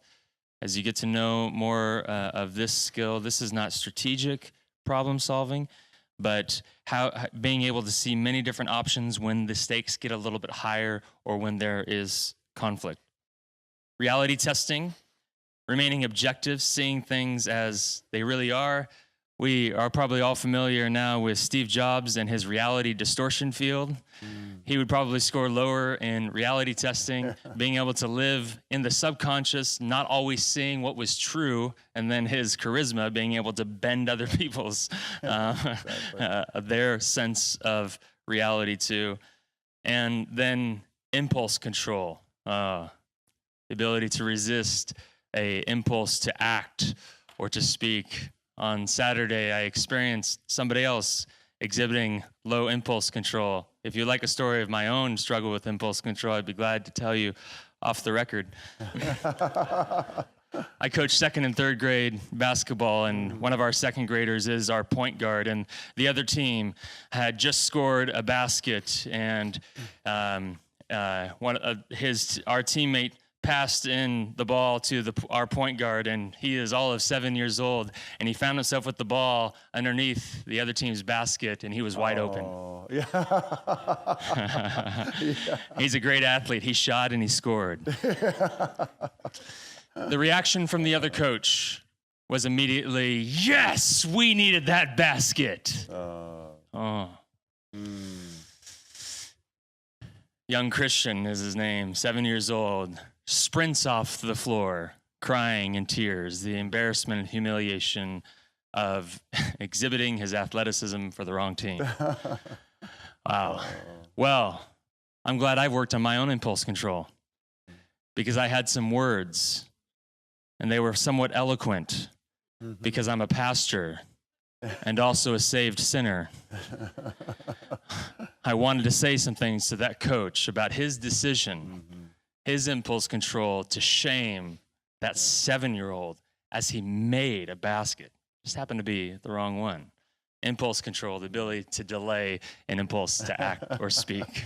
As you get to know more of this skill, this is not strategic problem solving, but being able to see many different options when the stakes get a little bit higher or when there is conflict. Reality testing, remaining objective, seeing things as they really are. We are probably all familiar now with Steve Jobs and his reality distortion field. He would probably score lower in reality testing, being able to live in the subconscious, not always seeing what was true, and then his charisma, being able to bend other people's, their sense of reality too. And then impulse control, the ability to resist an impulse to act or to speak. On Saturday, I experienced somebody else exhibiting low impulse control. If you like a story of my own struggle with impulse control, I'd be glad to tell you off the record. I coach second and third grade basketball, and one of our second graders is our point guard, and the other team had just scored a basket, and our teammate passed in the ball to our point guard, and he is all of 7 years old, and he found himself with the ball underneath the other team's basket, and he was wide open. Yeah. He's a great athlete. He shot and he scored. The reaction from the other coach was immediately, yes, we needed that basket. Young Christian is his name, 7 years old. Sprints off the floor, crying in tears, the embarrassment and humiliation of exhibiting his athleticism for the wrong team. Wow. Well, I'm glad I've worked on my own impulse control because I had some words, and they were somewhat eloquent because I'm a pastor and also a saved sinner. I wanted to say some things to that coach about his decision, his impulse control to shame that 7-year-old as he made a basket. Just happened to be the wrong one. Impulse control, the ability to delay an impulse to act or speak.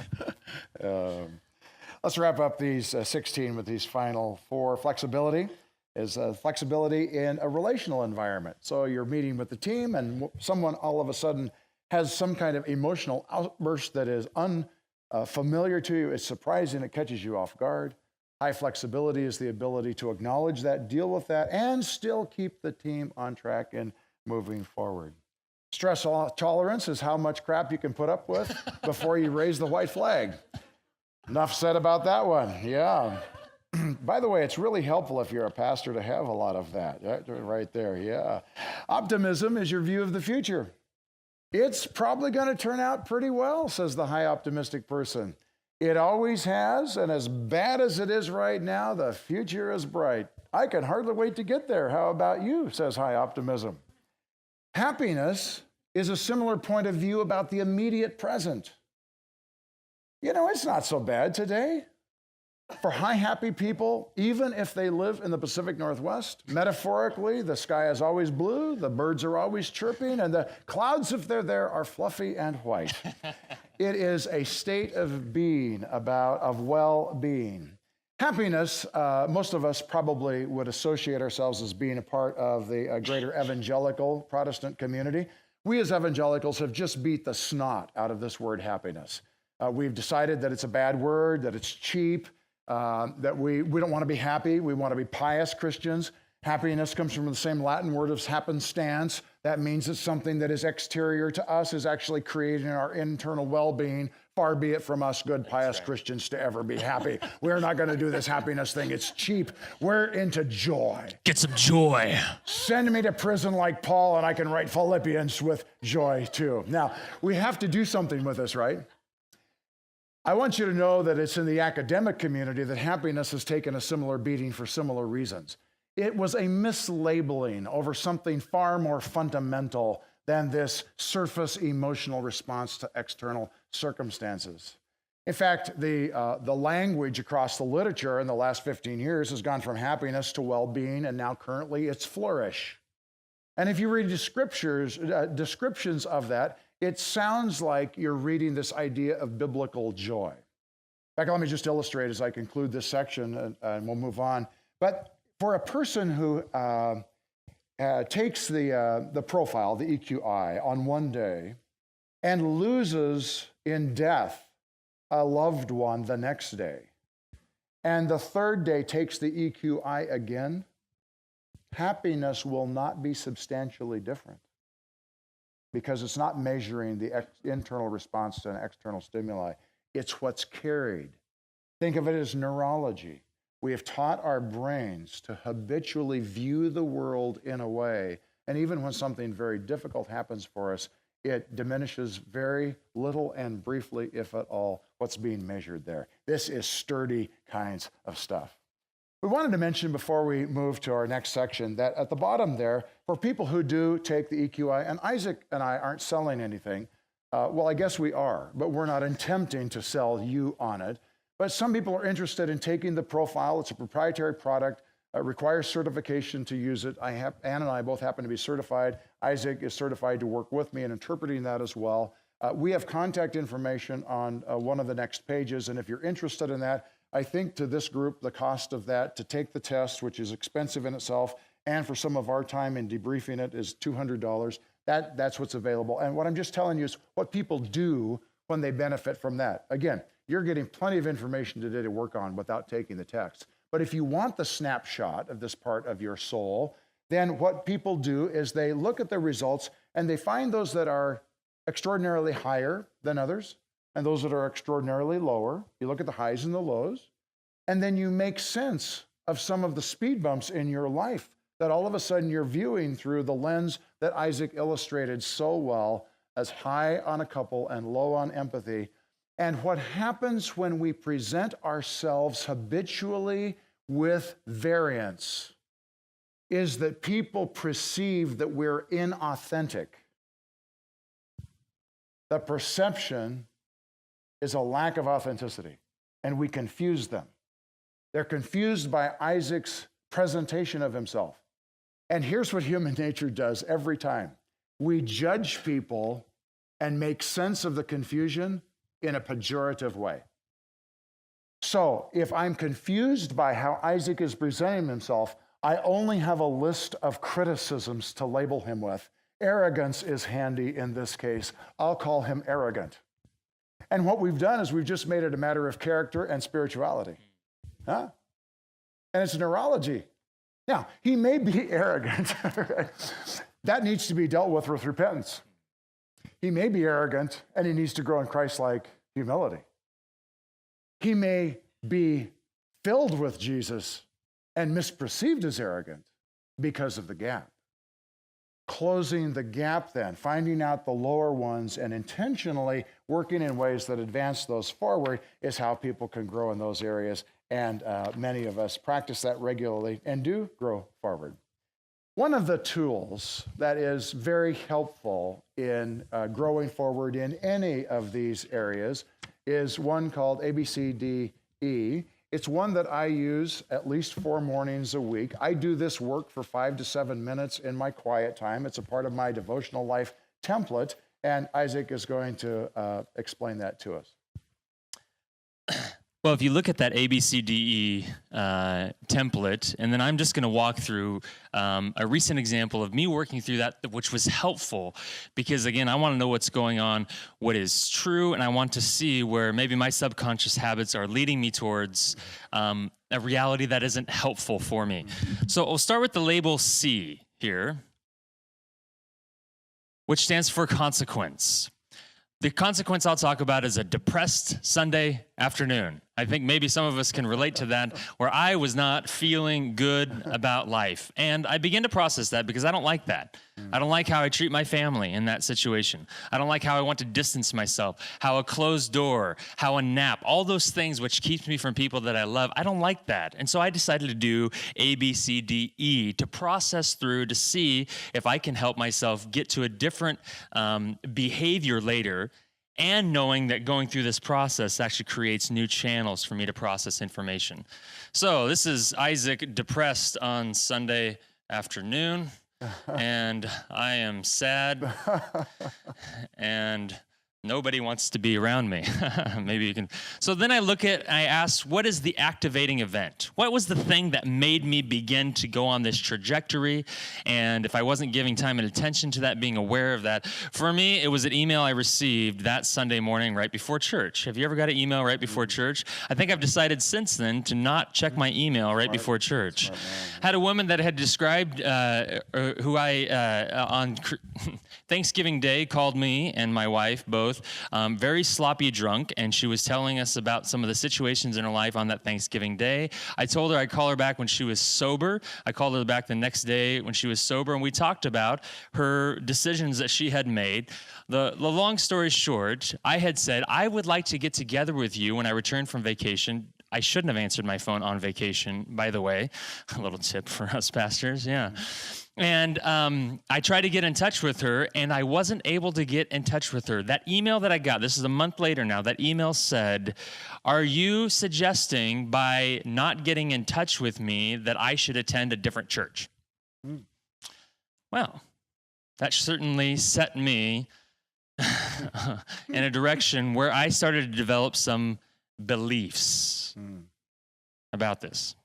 Let's wrap up these 16 with these final 4. Flexibility is flexibility in a relational environment. So you're meeting with the team and someone all of a sudden has some kind of emotional outburst that is unfamiliar to you. It's surprising. It catches you off guard. High flexibility is the ability to acknowledge that, deal with that, and still keep the team on track and moving forward. Stress tolerance is how much crap you can put up with before you raise the white flag. Enough said about that one. Yeah. By the way, it's really helpful if you're a pastor to have a lot of that right there. Yeah. Optimism is your view of the future. It's probably going to turn out pretty well, says the high optimistic person. It always has, and as bad as it is right now, the future is bright. I can hardly wait to get there. How about you, says high optimism. Happiness is a similar point of view about the immediate present. You know, it's not so bad today. For high happy people, even if they live in the Pacific Northwest, metaphorically, the sky is always blue, the birds are always chirping, and the clouds, if they're there, are fluffy and white. It is a state of being, of well-being. Happiness, most of us probably would associate ourselves as being a part of the greater evangelical Protestant community. We as evangelicals have just beat the snot out of this word happiness. We've decided that it's a bad word, that it's cheap, that we don't want to be happy. We want to be pious Christians. Happiness comes from the same Latin word as happenstance. That means that something that is exterior to us is actually creating our internal well-being. Far be it from us good, pious Christians to ever be happy. We're not going to do this happiness thing. It's cheap. We're into joy. Get some joy. Send me to prison like Paul, and I can write Philippians with joy too. Now, we have to do something with this, right? I want you to know that it's in the academic community that happiness has taken a similar beating for similar reasons. It was a mislabeling over something far more fundamental than this surface emotional response to external circumstances. In fact, the language across the literature in the last 15 years has gone from happiness to well-being, and now currently it's flourish. And if you read descriptions of that, it sounds like you're reading this idea of biblical joy. In fact, let me just illustrate as I conclude this section, and we'll move on. But for a person who takes the profile, the EQI, on one day and loses in death a loved one the next day, and the third day takes the EQI again, happiness will not be substantially different, because it's not measuring the internal response to an external stimuli. It's what's carried. Think of it as neurology. We have taught our brains to habitually view the world in a way, and even when something very difficult happens for us, it diminishes very little and briefly, if at all, what's being measured there. This is sturdy kinds of stuff. We wanted to mention before we move to our next section that at the bottom there, for people who do take the EQI, and Isaac and I aren't selling anything, well, I guess we are, but we're not attempting to sell you on it. But some people are interested in taking the profile. It's a proprietary product. It requires certification to use it. Ann and I both happen to be certified. Isaac is certified to work with me in interpreting that as well. We have contact information on one of the next pages, and if you're interested in that, I think to this group, the cost of that to take the test, which is expensive in itself, and for some of our time in debriefing it is $200. That's what's available. And what I'm just telling you is what people do when they benefit from that. Again, you're getting plenty of information today to work on without taking the text. But if you want the snapshot of this part of your soul, then what people do is they look at the results and they find those that are extraordinarily higher than others, and those that are extraordinarily lower. You look at the highs and the lows, and then you make sense of some of the speed bumps in your life that all of a sudden you're viewing through the lens that Isaac illustrated so well as high on a couple and low on empathy. And what happens when we present ourselves habitually with variance is that people perceive that we're inauthentic. The perception is a lack of authenticity, and we confuse them. They're confused by Isaac's presentation of himself. And here's what human nature does every time. We judge people and make sense of the confusion in a pejorative way. So if I'm confused by how Isaac is presenting himself, I only have a list of criticisms to label him with. Arrogance is handy in this case. I'll call him arrogant. And what we've done is we've just made it a matter of character and spirituality. Huh? And it's neurology. Now, he may be arrogant. That needs to be dealt with repentance. He may be arrogant, and he needs to grow in Christ-like humility. He may be filled with Jesus and misperceived as arrogant because of the gap. Closing the gap then, finding out the lower ones and intentionally working in ways that advance those forward is how people can grow in those areas. And many of us practice that regularly and do grow forward. One of the tools that is very helpful in growing forward in any of these areas is one called ABCDE. It's one that I use at least 4 mornings a week. I do this work for 5 to 7 minutes in my quiet time. It's a part of my devotional life template, and Isaac is going to explain that to us. Well, if you look at that ABCDE template, and then I'm just going to walk through a recent example of me working through that, which was helpful because, again, I want to know what's going on, what is true, and I want to see where maybe my subconscious habits are leading me towards a reality that isn't helpful for me. So I'll start with the label C here, which stands for consequence. The consequence I'll talk about is a depressed Sunday afternoon. I think maybe some of us can relate to that, where I was not feeling good about life. And I began to process that because I don't like that. I don't like how I treat my family in that situation. I don't like how I want to distance myself, how a closed door, how a nap, all those things which keeps me from people that I love. I don't like that. And so I decided to do A, B, C, D, E to process through to see if I can help myself get to a different behavior later, and knowing that going through this process actually creates new channels for me to process information. So this is Isaac depressed on Sunday afternoon, and I am sad, and nobody wants to be around me. Maybe you can. So then I asked, what is the activating event? What was the thing that made me begin to go on this trajectory? And if I wasn't giving time and attention to that, being aware of that, for me, it was an email I received that Sunday morning right before church. Have you ever got an email right before church? I think I've decided since then to not check my email right before church. Had a woman that had described who on Thanksgiving Day called me and my wife both very sloppy drunk, and she was telling us about some of the situations in her life on that Thanksgiving Day. I told her I'd call her back when she was sober. I called her back the next day when she was sober, and we talked about her decisions that she had made. The long story short, I had said, I would like to get together with you when I return from vacation. I shouldn't have answered my phone on vacation, by the way. A little tip for us pastors, yeah. And I tried to get in touch with her, and I wasn't able to get in touch with her. That email that I got, this is a month later now, that email said, are you suggesting by not getting in touch with me that I should attend a different church? Well, that certainly set me in a direction where I started to develop some beliefs about this.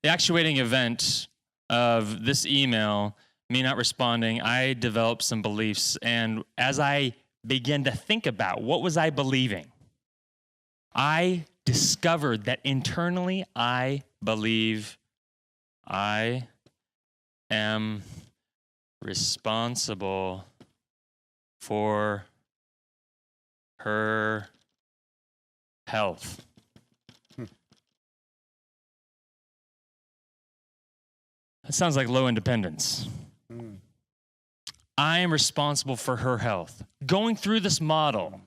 The actuating event of this email, me not responding, I developed some beliefs. And as I began to think about what was I believing, I discovered that internally I believe I am responsible for her health. That sounds like low independence. I am responsible for her health. Going through this model,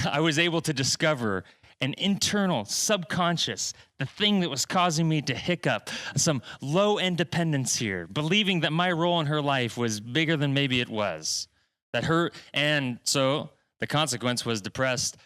I was able to discover an internal, subconscious, the thing that was causing me to hiccup, some low independence here, believing that my role in her life was bigger than maybe it was. And so the consequence was depressed.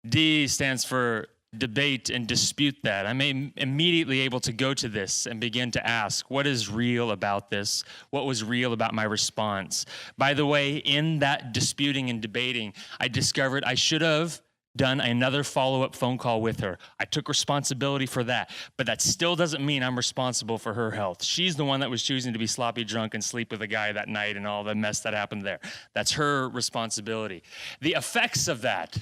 D stands for debate and dispute that. I'm immediately able to go to this and begin to ask, what is real about this? What was real about my response? By the way, in that disputing and debating, I discovered I should have done another follow-up phone call with her. I took responsibility for that, but that still doesn't mean I'm responsible for her health. She's the one that was choosing to be sloppy drunk and sleep with a guy that night and all the mess that happened there. That's her responsibility. The effects of that,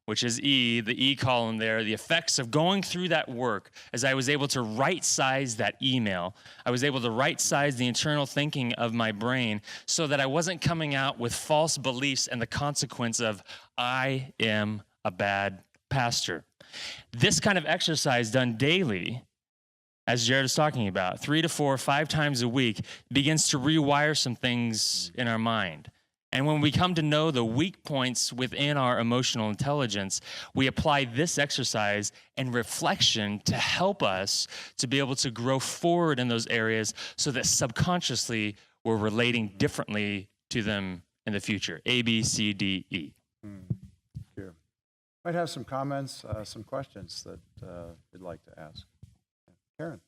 which is E, the E column there, the effects of going through that work as I was able to right-size that email. I was able to right-size the internal thinking of my brain so that I wasn't coming out with false beliefs and the consequence of I am a bad pastor. This kind of exercise done daily, as Jared was talking about, 3 to 4, 5 times a week, begins to rewire some things in our mind. And when we come to know the weak points within our emotional intelligence, we apply this exercise and reflection to help us to be able to grow forward in those areas so that subconsciously we're relating differently to them in the future. A, B, C, D, E. Thank you. Might have some comments, some questions that you'd like to ask. Karen.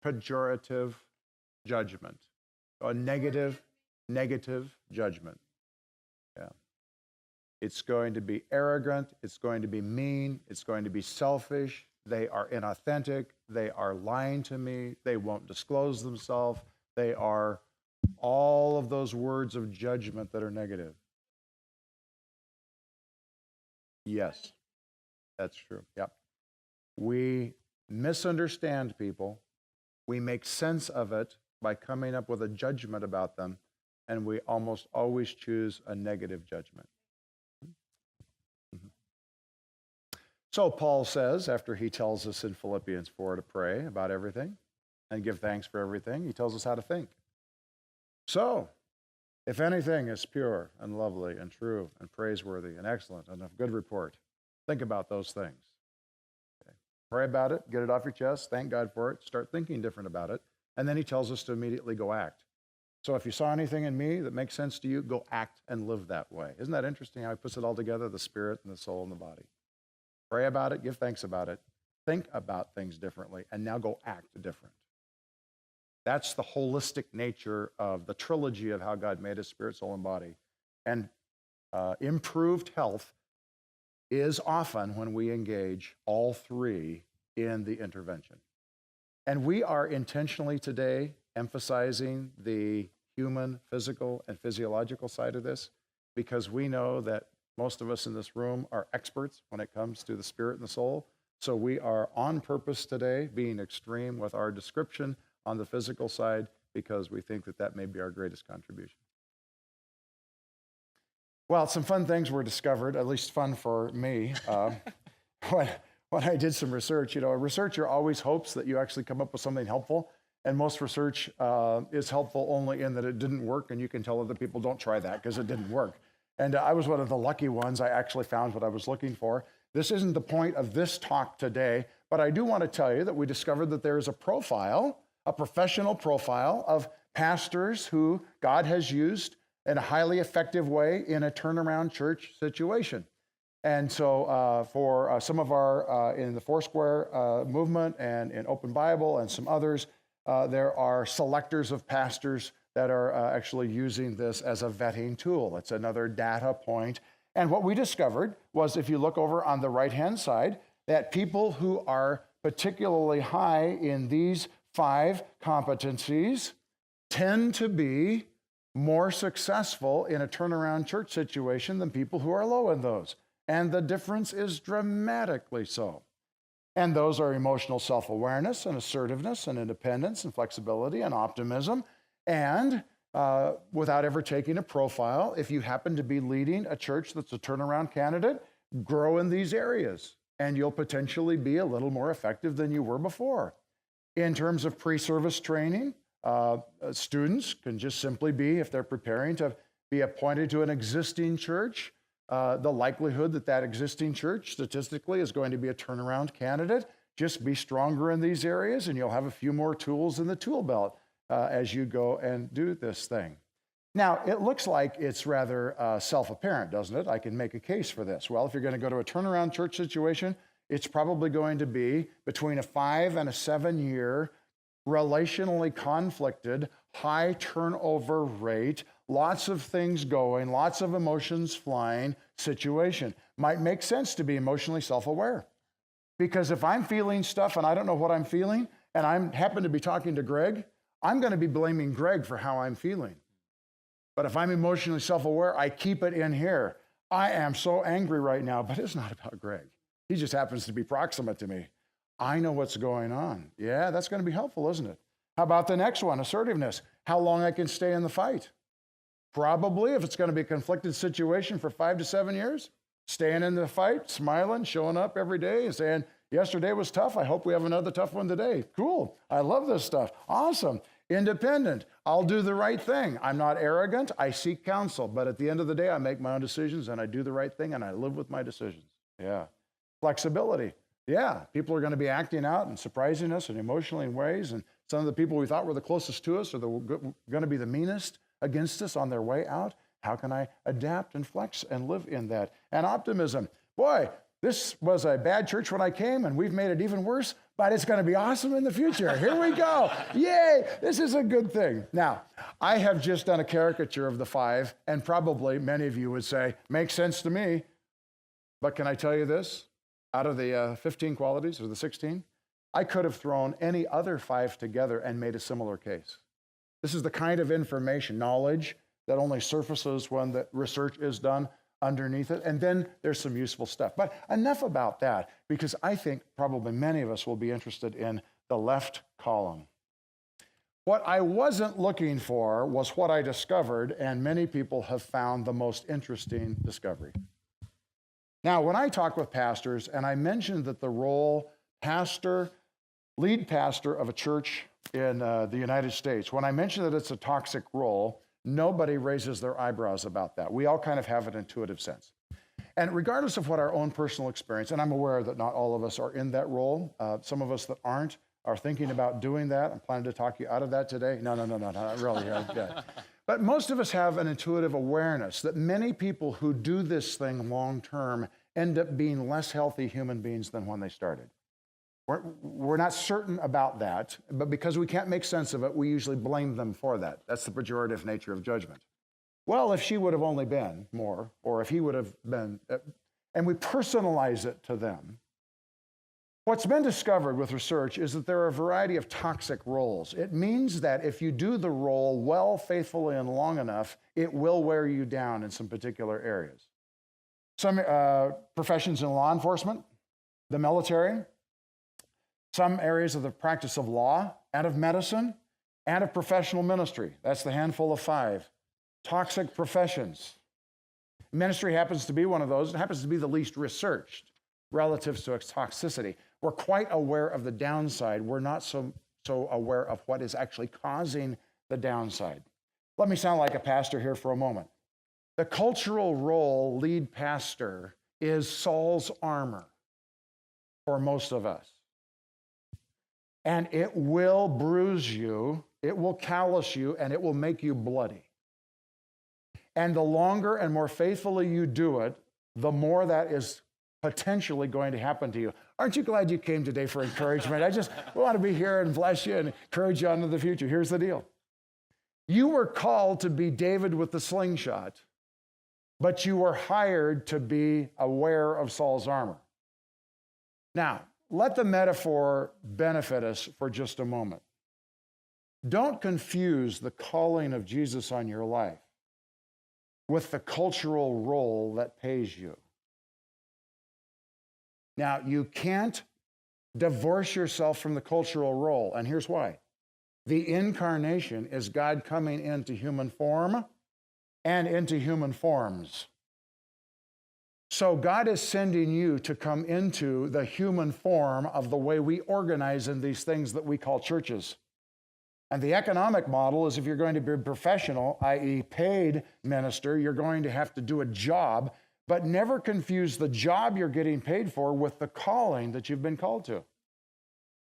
Pejorative judgment, a negative judgment. Yeah. It's going to be arrogant, it's going to be mean, it's going to be selfish, they are inauthentic, they are lying to me, they won't disclose themselves, they are all of those words of judgment that are negative. Yes, that's true. Yep. We misunderstand people. We make sense of it by coming up with a judgment about them, and we almost always choose a negative judgment. So Paul says, after he tells us in Philippians 4 to pray about everything and give thanks for everything, he tells us how to think. So, if anything is pure and lovely and true and praiseworthy and excellent and of good report, think about those things. Pray about it, get it off your chest, thank God for it, start thinking different about it, and then he tells us to immediately go act. So if you saw anything in me that makes sense to you, go act and live that way. Isn't that interesting how he puts it all together, the spirit and the soul and the body? Pray about it, give thanks about it, think about things differently, and now go act different. That's the holistic nature of the trilogy of how God made his spirit, soul, and body. And improved health is often when we engage all three in the intervention. And we are intentionally today emphasizing the human, physical, and physiological side of this because we know that most of us in this room are experts when it comes to the spirit and the soul. So we are on purpose today being extreme with our description on the physical side because we think that that may be our greatest contribution. Well, some fun things were discovered, at least fun for me. When I did some research, a researcher always hopes that you actually come up with something helpful, and most research is helpful only in that it didn't work, and you can tell other people don't try that because it didn't work. And I was one of the lucky ones. I actually found what I was looking for. This isn't the point of this talk today, but I do want to tell you that we discovered that there is a profile, a professional profile of pastors who God has used in a highly effective way in a turnaround church situation. And so for some of our, in the Foursquare movement and in Open Bible and some others, there are selectors of pastors that are actually using this as a vetting tool. It's another data point. And what we discovered was, if you look over on the right-hand side, that people who are particularly high in these 5 competencies tend to be more successful in a turnaround church situation than people who are low in those. And the difference is dramatically so. And those are emotional self-awareness and assertiveness and independence and flexibility and optimism. And without ever taking a profile, if you happen to be leading a church that's a turnaround candidate, grow in these areas, and you'll potentially be a little more effective than you were before. In terms of pre-service training, students can just simply be, if they're preparing to be appointed to an existing church, the likelihood that that existing church statistically is going to be a turnaround candidate, just be stronger in these areas and you'll have a few more tools in the tool belt as you go and do this thing. Now, it looks like it's rather self-apparent, doesn't it? I can make a case for this. Well, if you're going to go to a turnaround church situation, it's probably going to be between a 5 and a 7 year relationally conflicted, high turnover rate, lots of things going, lots of emotions flying situation. Might make sense to be emotionally self-aware. Because if I'm feeling stuff and I don't know what I'm feeling, and I happen to be talking to Greg, I'm going to be blaming Greg for how I'm feeling. But if I'm emotionally self-aware, I keep it in here. I am so angry right now, but it's not about Greg. He just happens to be proximate to me. I know what's going on. Yeah, that's going to be helpful, isn't it? How about the next one, assertiveness? How long I can stay in the fight? Probably, if it's going to be a conflicted situation for 5 to 7 years, staying in the fight, smiling, showing up every day and saying, yesterday was tough. I hope we have another tough one today. Cool. I love this stuff. Awesome. Independent. I'll do the right thing. I'm not arrogant. I seek counsel. But at the end of the day, I make my own decisions and I do the right thing and I live with my decisions. Yeah. Flexibility. Yeah. People are going to be acting out and surprising us and emotionally in ways. And some of the people we thought were the closest to us are going to be the meanest against us on their way out. How can I adapt and flex and live in that? And optimism. Boy, this was a bad church when I came, and we've made it even worse, but it's going to be awesome in the future. Here we go. Yay, this is a good thing. Now, I have just done a caricature of the 5, and probably many of you would say, makes sense to me. But can I tell you this? Out of the 15 qualities, or the 16, I could have thrown any other 5 together and made a similar case. This is the kind of information, knowledge, that only surfaces when the research is done underneath it. And then there's some useful stuff. But enough about that, because I think probably many of us will be interested in the left column. What I wasn't looking for was what I discovered, and many people have found the most interesting discovery. Now, when I talk with pastors, and I mentioned that the role lead pastor of a church in the United States, when I mention that it's a toxic role, nobody raises their eyebrows about that. We all kind of have an intuitive sense. And regardless of what our own personal experience, and I'm aware that not all of us are in that role, some of us that aren't are thinking about doing that. I'm planning to talk you out of that today. No, not really. Yeah. But most of us have an intuitive awareness that many people who do this thing long term end up being less healthy human beings than when they started. We're not certain about that, but because we can't make sense of it, we usually blame them for that. That's the pejorative nature of judgment. Well, if she would have only been more, or if he would have been, and we personalize it to them. What's been discovered with research is that there are a variety of toxic roles. It means that if you do the role well, faithfully, and long enough, it will wear you down in some particular areas. Some professions in law enforcement, the military, some areas of the practice of law and of medicine and of professional ministry. That's the handful of 5. Toxic professions. Ministry happens to be one of those. It happens to be the least researched relative to its toxicity. We're quite aware of the downside. We're not so aware of what is actually causing the downside. Let me sound like a pastor here for a moment. The cultural role lead pastor is Saul's armor for most of us. And it will bruise you, it will callous you, and it will make you bloody. And the longer and more faithfully you do it, the more that is potentially going to happen to you. Aren't you glad you came today for encouragement? I just want to be here and bless you and encourage you on to the future. Here's the deal. You were called to be David with the slingshot, but you were hired to be aware of Saul's armor. Now, let the metaphor benefit us for just a moment. Don't confuse the calling of Jesus on your life with the cultural role that pays you. Now, you can't divorce yourself from the cultural role, and here's why. The incarnation is God coming into human form and into human forms. So God is sending you to come into the human form of the way we organize in these things that we call churches. And the economic model is if you're going to be a professional, i.e. paid minister, you're going to have to do a job, but never confuse the job you're getting paid for with the calling that you've been called to.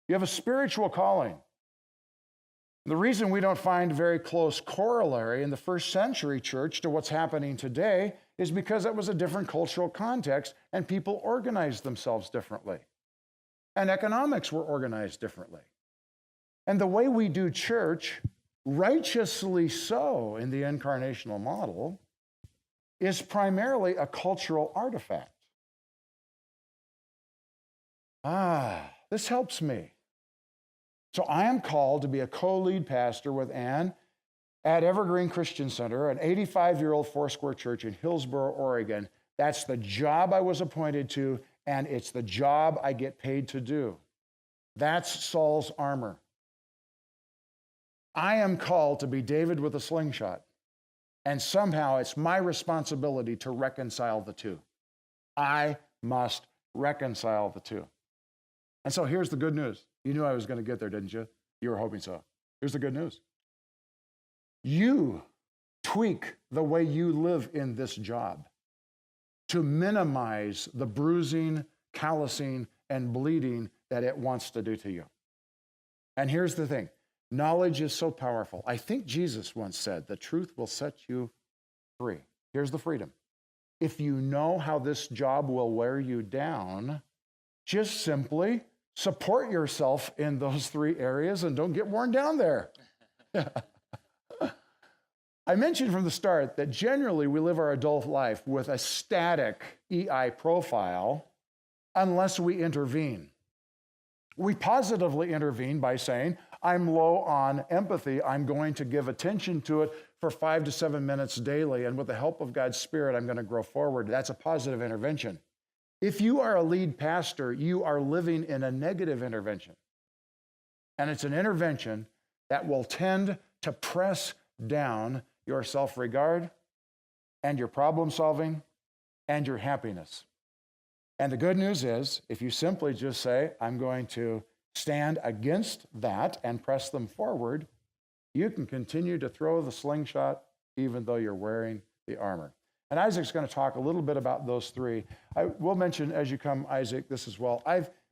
You have a spiritual calling. The reason we don't find very close corollary in the first century church to what's happening today is because it was a different cultural context and people organized themselves differently. And economics were organized differently. And the way we do church, righteously so in the incarnational model, is primarily a cultural artifact. This helps me. So I am called to be a co-lead pastor with Ann at Evergreen Christian Center, an 85-year-old Foursquare church in Hillsboro, Oregon, That's the job I was appointed to, and it's the job I get paid to do. That's Saul's armor. I am called to be David with a slingshot, and somehow it's my responsibility to reconcile the two. I must reconcile the two. And so here's the good news. You knew I was going to get there, didn't you? You were hoping so. Here's the good news. You tweak the way you live in this job to minimize the bruising, callousing, and bleeding that it wants to do to you. And here's the thing. Knowledge is so powerful. I think Jesus once said, the truth will set you free. Here's the freedom. If you know how this job will wear you down, just simply support yourself in those three areas and don't get worn down there. I mentioned from the start that generally we live our adult life with a static EI profile unless we intervene. We positively intervene by saying, I'm low on empathy. I'm going to give attention to it for 5 to 7 minutes daily, and with the help of God's Spirit, I'm going to grow forward. That's a positive intervention. If you are a lead pastor, you are living in a negative intervention. And it's an intervention that will tend to press down your self-regard and your problem solving and your happiness. And the good news is, if you simply just say, I'm going to stand against that and press them forward, you can continue to throw the slingshot even though you're wearing the armor. And Isaac's going to talk a little bit about those three. I will mention as you come, Isaac, this as well.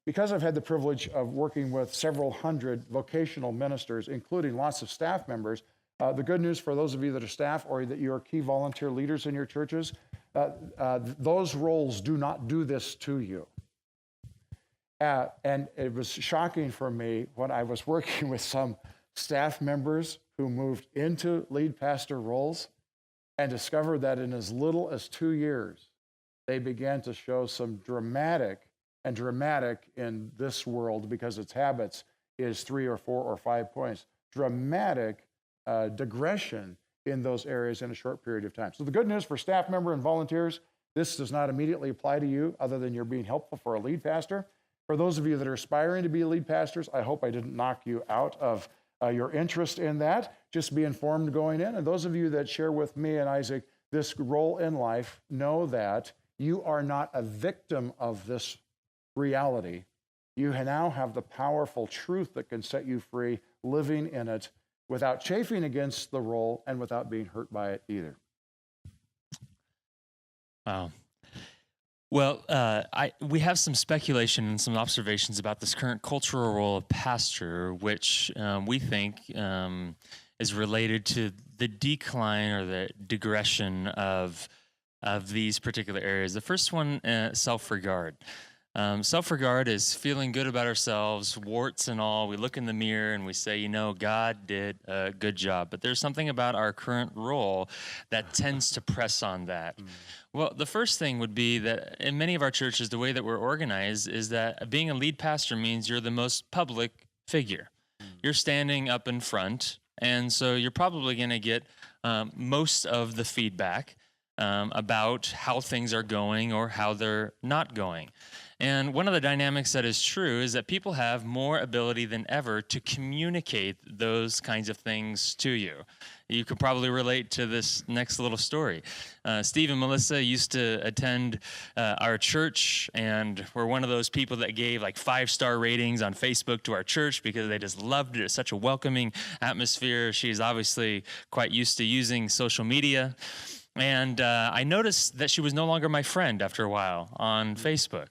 Because I've had the privilege of working with several hundred vocational ministers, including lots of staff members, the good news for those of you that are staff or that you are key volunteer leaders in your churches, those roles do not do this to you. And it was shocking for me when I was working with some staff members who moved into lead pastor roles and discovered that in as little as 2 years, they began to show some dramatic in this world, because its habits is 3 or 4 or 5 points, dramatic digression in those areas in a short period of time. So the good news for staff member and volunteers, this does not immediately apply to you other than you're being helpful for a lead pastor. For those of you that are aspiring to be lead pastors, I hope I didn't knock you out of your interest in that. Just be informed going in. And those of you that share with me and Isaac this role in life, know that you are not a victim of this reality. You now have the powerful truth that can set you free, living in it without chafing against the role and without being hurt by it either. Wow. Well, we have some speculation and some observations about this current cultural role of pastor, which we think is related to the decline or the digression of these particular areas. The first one, self-regard. Self-regard is feeling good about ourselves, warts and all. We look in the mirror and we say, you know, God did a good job. But there's something about our current role that tends to press on that. Well, the first thing would be that in many of our churches, the way that we're organized is that being a lead pastor means you're the most public figure. You're standing up in front, and so you're probably going to get most of the feedback about how things are going or how they're not going. And one of the dynamics that is true is that people have more ability than ever to communicate those kinds of things to you. You could probably relate to this next little story. Steve and Melissa used to attend our church, and were one of those people that gave like 5-star ratings on Facebook to our church because they just loved it. It's such a welcoming atmosphere. She's obviously quite used to using social media. And I noticed that she was no longer my friend after a while on Facebook.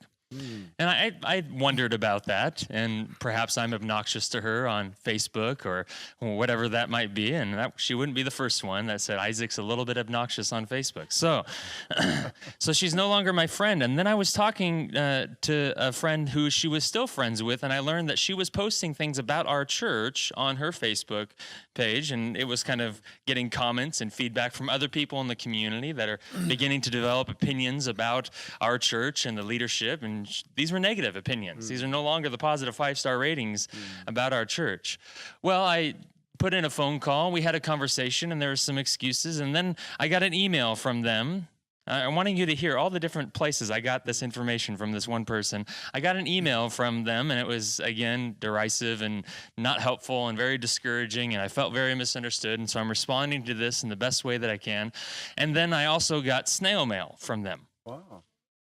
And I wondered about that, and perhaps I'm obnoxious to her on Facebook or whatever that might be, and she wouldn't be the first one that said Isaac's a little bit obnoxious on Facebook. So she's no longer my friend. And then I was talking to a friend who she was still friends with, and I learned that she was posting things about our church on her Facebook page, and it was kind of getting comments and feedback from other people in the community that are beginning to develop opinions about our church and the leadership, and these were negative opinions. These are no longer the positive 5-star ratings about our church. Well, I put in a phone call, we had a conversation, and there were some excuses, and then I got an email from them I'm wanting you to hear all the different places I got this information from this one person. I got an email from them, and it was, again, derisive and not helpful and very discouraging, and I felt very misunderstood, and so I'm responding to this in the best way that I can. And then I also got snail mail from them. Wow.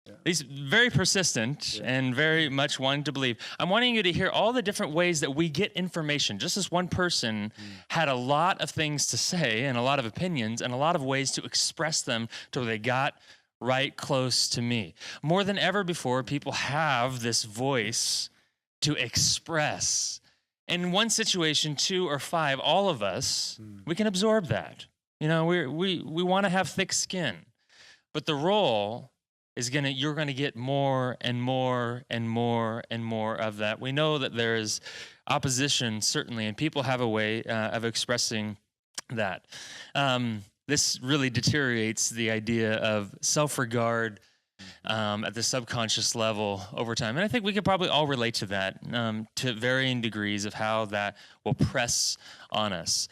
Yeah. He's very persistent and very much wanting to believe. I'm wanting you to hear all the different ways that we get information. Just as one person had a lot of things to say and a lot of opinions and a lot of ways to express them to where they got right close to me. More than ever before, people have this voice to express. In one situation, 2 or 5, all of us, we can absorb that. You know, we want to have thick skin. But the role is you're gonna get more and more and more and more of that. We know that there is opposition, certainly, and people have a way of expressing that. This really deteriorates the idea of self-regard at the subconscious level over time. And I think we could probably all relate to that to varying degrees of how that will press on us.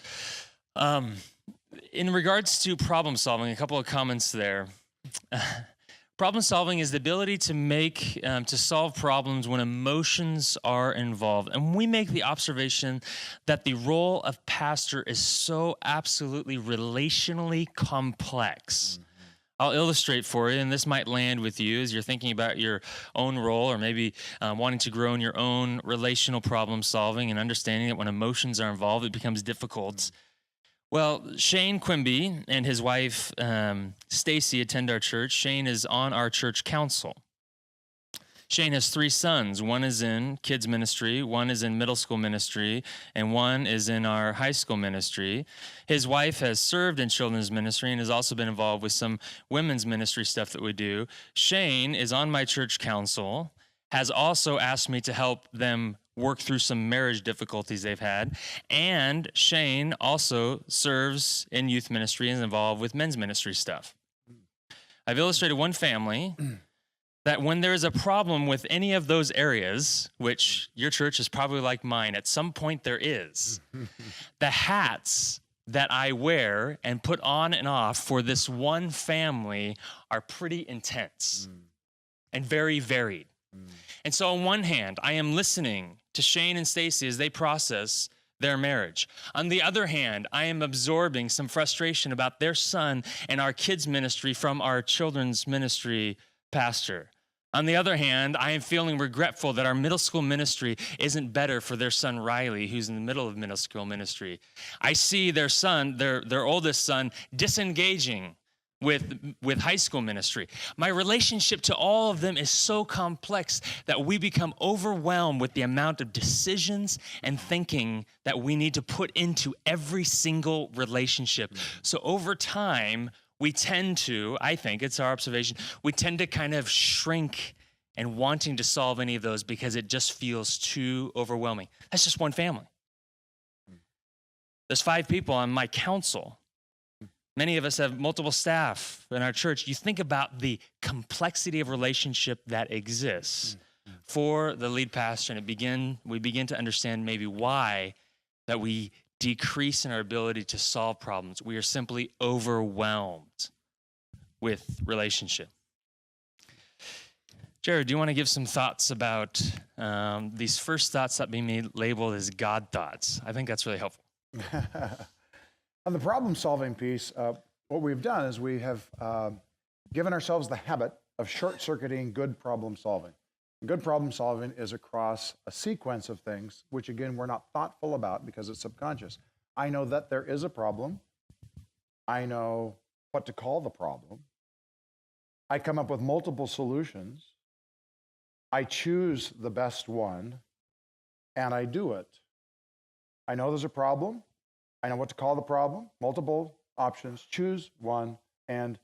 In regards to problem solving, a couple of comments there. Problem solving is the ability to solve problems when emotions are involved. And we make the observation that the role of pastor is so absolutely relationally complex. I'll illustrate for you, and this might land with you as you're thinking about your own role, or maybe wanting to grow in your own relational problem solving and understanding that when emotions are involved, it becomes difficult. Well, Shane Quimby and his wife, Stacy, attend our church. Shane is on our church council. Shane has 3 sons. One is in kids ministry, one is in middle school ministry, and one is in our high school ministry. His wife has served in children's ministry and has also been involved with some women's ministry stuff that we do. Shane is on my church council, has also asked me to help them work through some marriage difficulties they've had. And Shane also serves in youth ministry and is involved with men's ministry stuff. I've illustrated one family that when there is a problem with any of those areas, which your church is probably like mine, at some point there is, the hats that I wear and put on and off for this one family are pretty intense and very varied. And so on one hand, I am listening to Shane and Stacy as they process their marriage. On the other hand, I am absorbing some frustration about their son and our kids' ministry from our children's ministry pastor. On the other hand, I am feeling regretful that our middle school ministry isn't better for their son Riley, who's in the middle of middle school ministry. I see their son, their oldest son, disengaging with high school ministry. My relationship to all of them is so complex that we become overwhelmed with the amount of decisions and thinking that we need to put into every single relationship. So over time, we tend to, I think it's our observation, we tend to kind of shrink and wanting to solve any of those because it just feels too overwhelming. That's just one family. There's 5 people on my council. Many of us have multiple staff in our church. You think about the complexity of relationship that exists for the lead pastor, and we begin to understand maybe why that we decrease in our ability to solve problems. We are simply overwhelmed with relationship. Jared, do you want to give some thoughts about these first thoughts that being labeled as God thoughts? I think that's really helpful. On the problem-solving piece, what we've done is we have given ourselves the habit of short-circuiting good problem-solving. Good problem-solving is across a sequence of things, which, again, we're not thoughtful about because it's subconscious. I know that there is a problem. I know what to call the problem. I come up with multiple solutions. I choose the best one, and I do it. I know there's a problem. I know what to call the problem, multiple options, choose one, and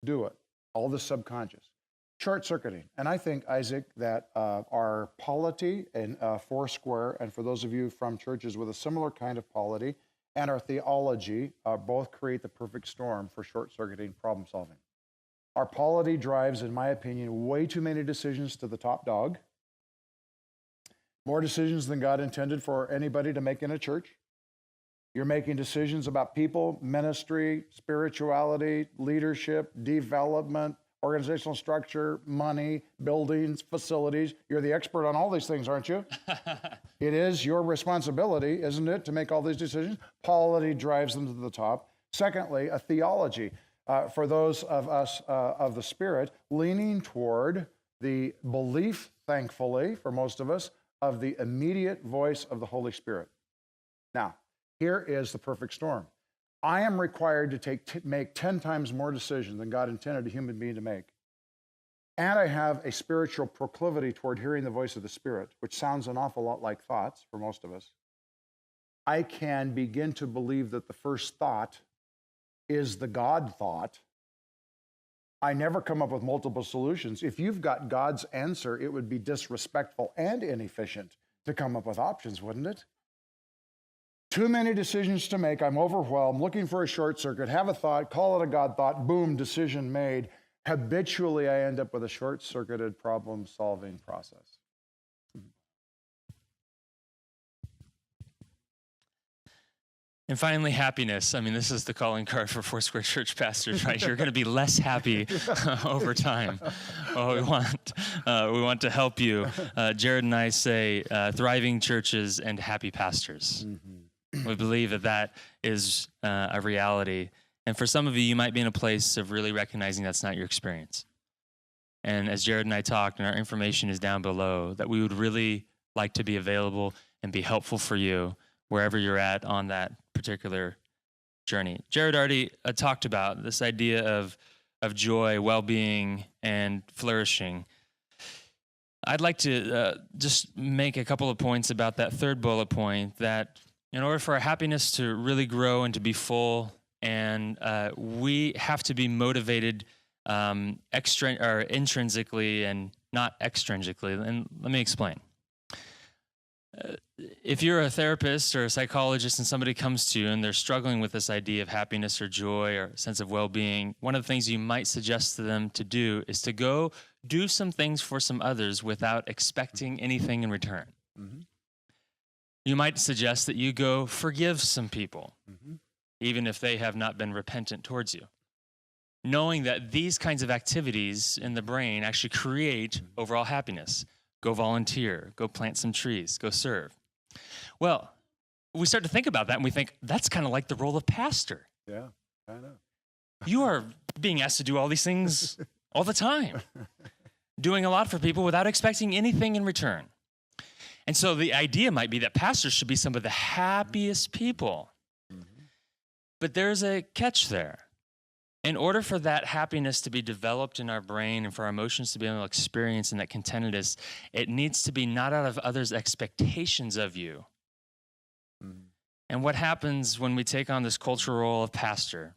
do it. All the subconscious. Short-circuiting. And I think, Isaac, that our polity and Foursquare, and for those of you from churches with a similar kind of polity, and our theology both create the perfect storm for short-circuiting problem-solving. Our polity drives, in my opinion, way too many decisions to the top dog. More decisions than God intended for anybody to make in a church. You're making decisions about people, ministry, spirituality, leadership, development, organizational structure, money, buildings, facilities. You're the expert on all these things, aren't you? It is your responsibility, isn't it, to make all these decisions? Polity drives them to the top. Secondly, a theology. For those of us of the Spirit, leaning toward the belief, thankfully, for most of us, of the immediate voice of the Holy Spirit. Now, here is the perfect storm. I am required to make 10 times more decisions than God intended a human being to make. And I have a spiritual proclivity toward hearing the voice of the Spirit, which sounds an awful lot like thoughts for most of us. I can begin to believe that the first thought is the God thought. I never come up with multiple solutions. If you've got God's answer, it would be disrespectful and inefficient to come up with options, wouldn't it? Too many decisions to make. I'm overwhelmed, looking for a short circuit, have a thought, call it a God thought, boom, decision made. Habitually, I end up with a short-circuited problem-solving process. And finally, happiness. I mean, this is the calling card for Foursquare church pastors, right? You're going to be less happy over time. Well, we want to help you. Jared and I say thriving churches and happy pastors. Mm-hmm. We believe that is a reality. And for some of you might be in a place of really recognizing that's not your experience. And as Jared and I talked, and our information is down below, that we would really like to be available and be helpful for you wherever you're at on that particular journey. Jared already talked about this idea of joy, well-being, and flourishing. I'd like to just make a couple of points about that third bullet point, that in order for our happiness to really grow and to be full, and we have to be motivated intrinsically and not extrinsically. And let me explain. If you're a therapist or a psychologist and somebody comes to you and they're struggling with this idea of happiness or joy or sense of well-being, one of the things you might suggest to them to do is to go do some things for some others without expecting anything in return. Mm-hmm. You might suggest that you go forgive some people, mm-hmm. even if they have not been repentant towards you, knowing that these kinds of activities in the brain actually create overall happiness. Go volunteer, go plant some trees, go serve. Well, we start to think about that and we think, that's kind of like the role of pastor. Yeah, I know. You are being asked to do all these things all the time, doing a lot for people without expecting anything in return. And so the idea might be that pastors should be some of the happiest people. Mm-hmm. But there's a catch there. In order for that happiness to be developed in our brain and for our emotions to be able to experience in that contentedness, it needs to be not out of others' expectations of you. Mm. And what happens when we take on this cultural role of pastor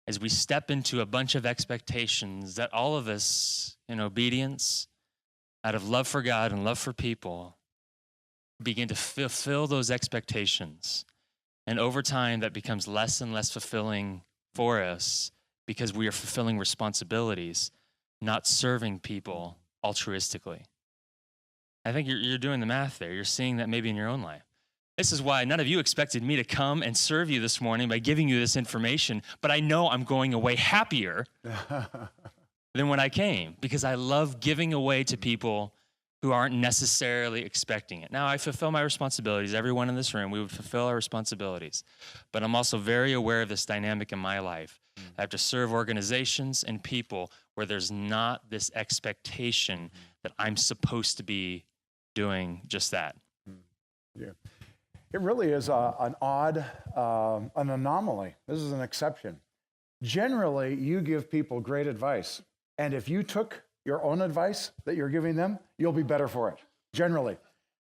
is we step into a bunch of expectations that all of us, in obedience, out of love for God and love for people, begin to fulfill those expectations. And over time, that becomes less and less fulfilling for us, because we are fulfilling responsibilities, not serving people altruistically. I think you're doing the math there. You're seeing that maybe in your own life. This is why none of you expected me to come and serve you this morning by giving you this information, but I know I'm going away happier than when I came, because I love giving away to people who aren't necessarily expecting it. Now, I fulfill my responsibilities. Everyone in this room, we would fulfill our responsibilities. But I'm also very aware of this dynamic in my life. I have to serve organizations and people where there's not this expectation that I'm supposed to be doing just that. Yeah. It really is an odd, an anomaly. This is an exception. Generally, you give people great advice. And if you took your own advice that you're giving them, you'll be better for it, generally.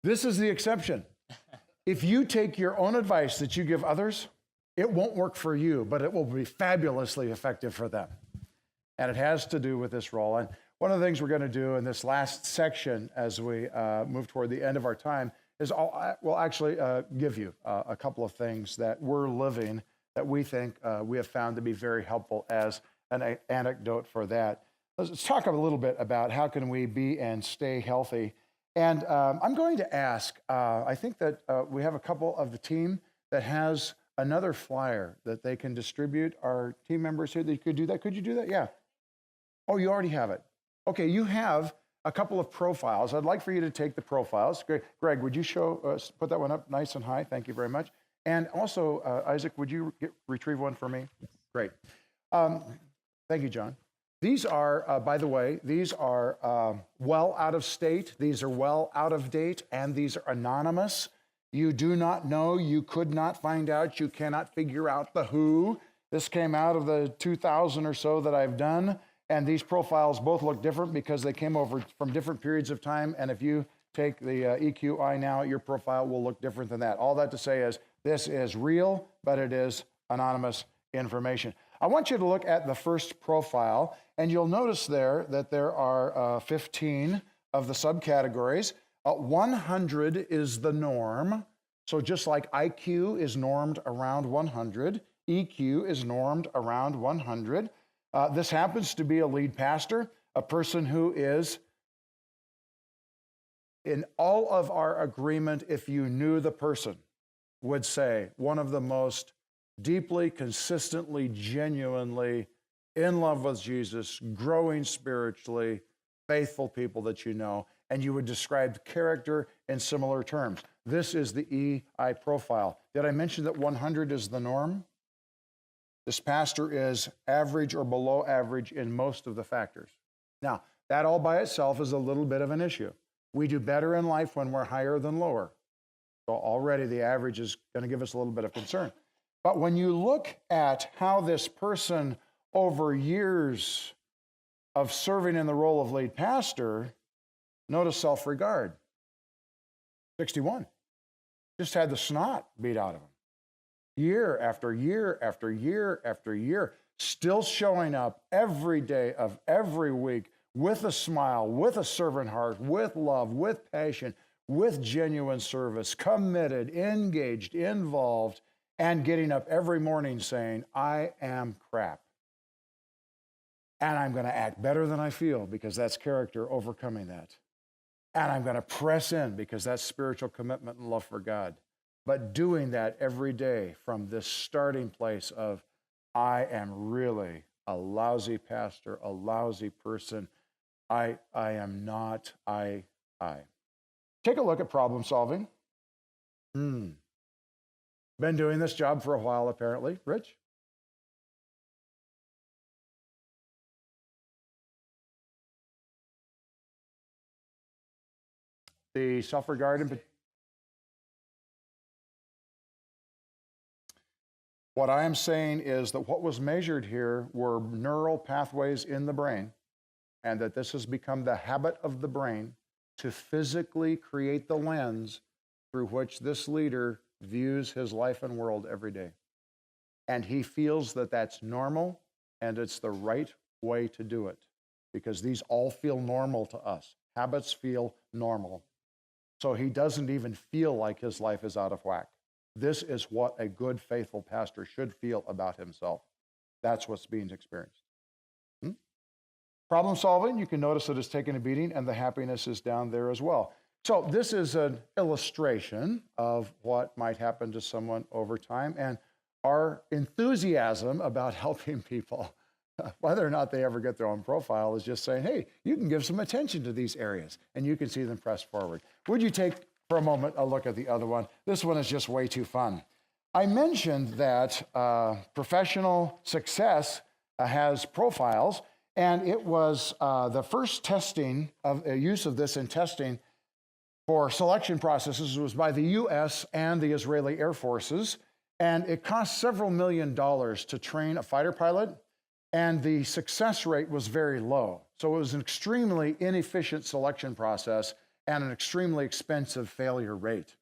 This is the exception. If you take your own advice that you give others, it won't work for you, but it will be fabulously effective for them. And it has to do with this role. And one of the things we're going to do in this last section as we move toward the end of our time is we'll actually give you a couple of things that we're living that we think we have found to be very helpful as an anecdote for that. Let's talk a little bit about how can we be and stay healthy. And I'm going to ask, I think that we have a couple of the team that has another flyer that they can distribute our team members here? That you could do that? Could you do that? Yeah. Oh, you already have it. Okay, you have a couple of profiles. I'd like for you to take the profiles. Greg, would you put that one up nice and high? Thank you very much. And also, Isaac, would you retrieve one for me? Great. Thank you, John. These are, by the way, these are well out of state. These are well out of date, and these are anonymous. You do not know. You could not find out. You cannot figure out the who. This came out of the 2,000 or so that I've done. And these profiles both look different because they came over from different periods of time. And if you take the EQI now, your profile will look different than that. All that to say is this is real, but it is anonymous information. I want you to look at the first profile, and you'll notice there that there are 15 of the subcategories. 100 is the norm. So just like IQ is normed around 100, EQ is normed around 100. This happens to be a lead pastor, a person who is, in all of our agreement, if you knew the person, would say one of the most deeply, consistently, genuinely in love with Jesus, growing spiritually, faithful people that you know, and you would describe character in similar terms. This is the EI profile. Did I mention that 100 is the norm? This pastor is average or below average in most of the factors. Now, that all by itself is a little bit of an issue. We do better in life when we're higher than lower. So already the average is going to give us a little bit of concern. But when you look at how this person over years of serving in the role of lead pastor, notice self-regard. 61. Just had the snot beat out of him. Year after year after year after year, still showing up every day of every week with a smile, with a servant heart, with love, with passion, with genuine service, committed, engaged, involved, and getting up every morning saying, I am crap. And I'm going to act better than I feel because that's character overcoming that. And I'm going to press in because that's spiritual commitment and love for God. But doing that every day from this starting place of, I am really a lousy pastor, a lousy person. I am not, I. Take a look at problem solving. Been doing this job for a while, apparently. Rich? The self-regard and what I am saying is that what was measured here were neural pathways in the brain, and that this has become the habit of the brain to physically create the lens through which this leader views his life and world every day. And he feels that that's normal and it's the right way to do it because these all feel normal to us. Habits feel normal. So he doesn't even feel like his life is out of whack. This is what a good, faithful pastor should feel about himself. That's what's being experienced. Problem solving, you can notice that it's taken a beating and the happiness is down there as well. So this is an illustration of what might happen to someone over time and our enthusiasm about helping people, whether or not they ever get their own profile, is just saying, hey, you can give some attention to these areas and you can see them press forward. Would you take for a moment a look at the other one? This one is just way too fun. I mentioned that professional success has profiles, and it was the first testing of use of this in testing for selection processes was by the U.S. and the Israeli Air Forces, and it cost several $1 million to train a fighter pilot, and the success rate was very low. So it was an extremely inefficient selection process and an extremely expensive failure rate.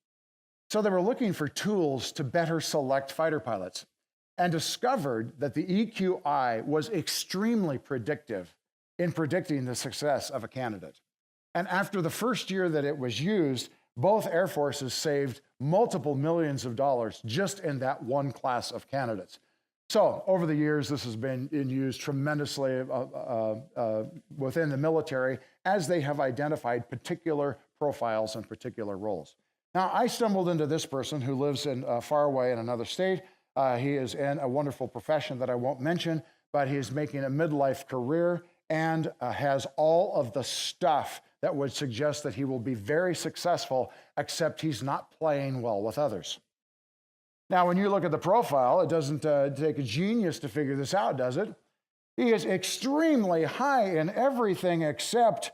So they were looking for tools to better select fighter pilots and discovered that the EQI was extremely predictive in predicting the success of a candidate. And after the first year that it was used, both Air Forces saved multiple millions of dollars just in that one class of candidates. So over the years, this has been used tremendously within the military as they have identified particular profiles and particular roles. Now, I stumbled into this person who lives far away in another state. He is in a wonderful profession that I won't mention, but he's making a midlife career and has all of the stuff that would suggest that he will be very successful, except he's not playing well with others. Now, when you look at the profile, it doesn't take a genius to figure this out, does it? He is extremely high in everything except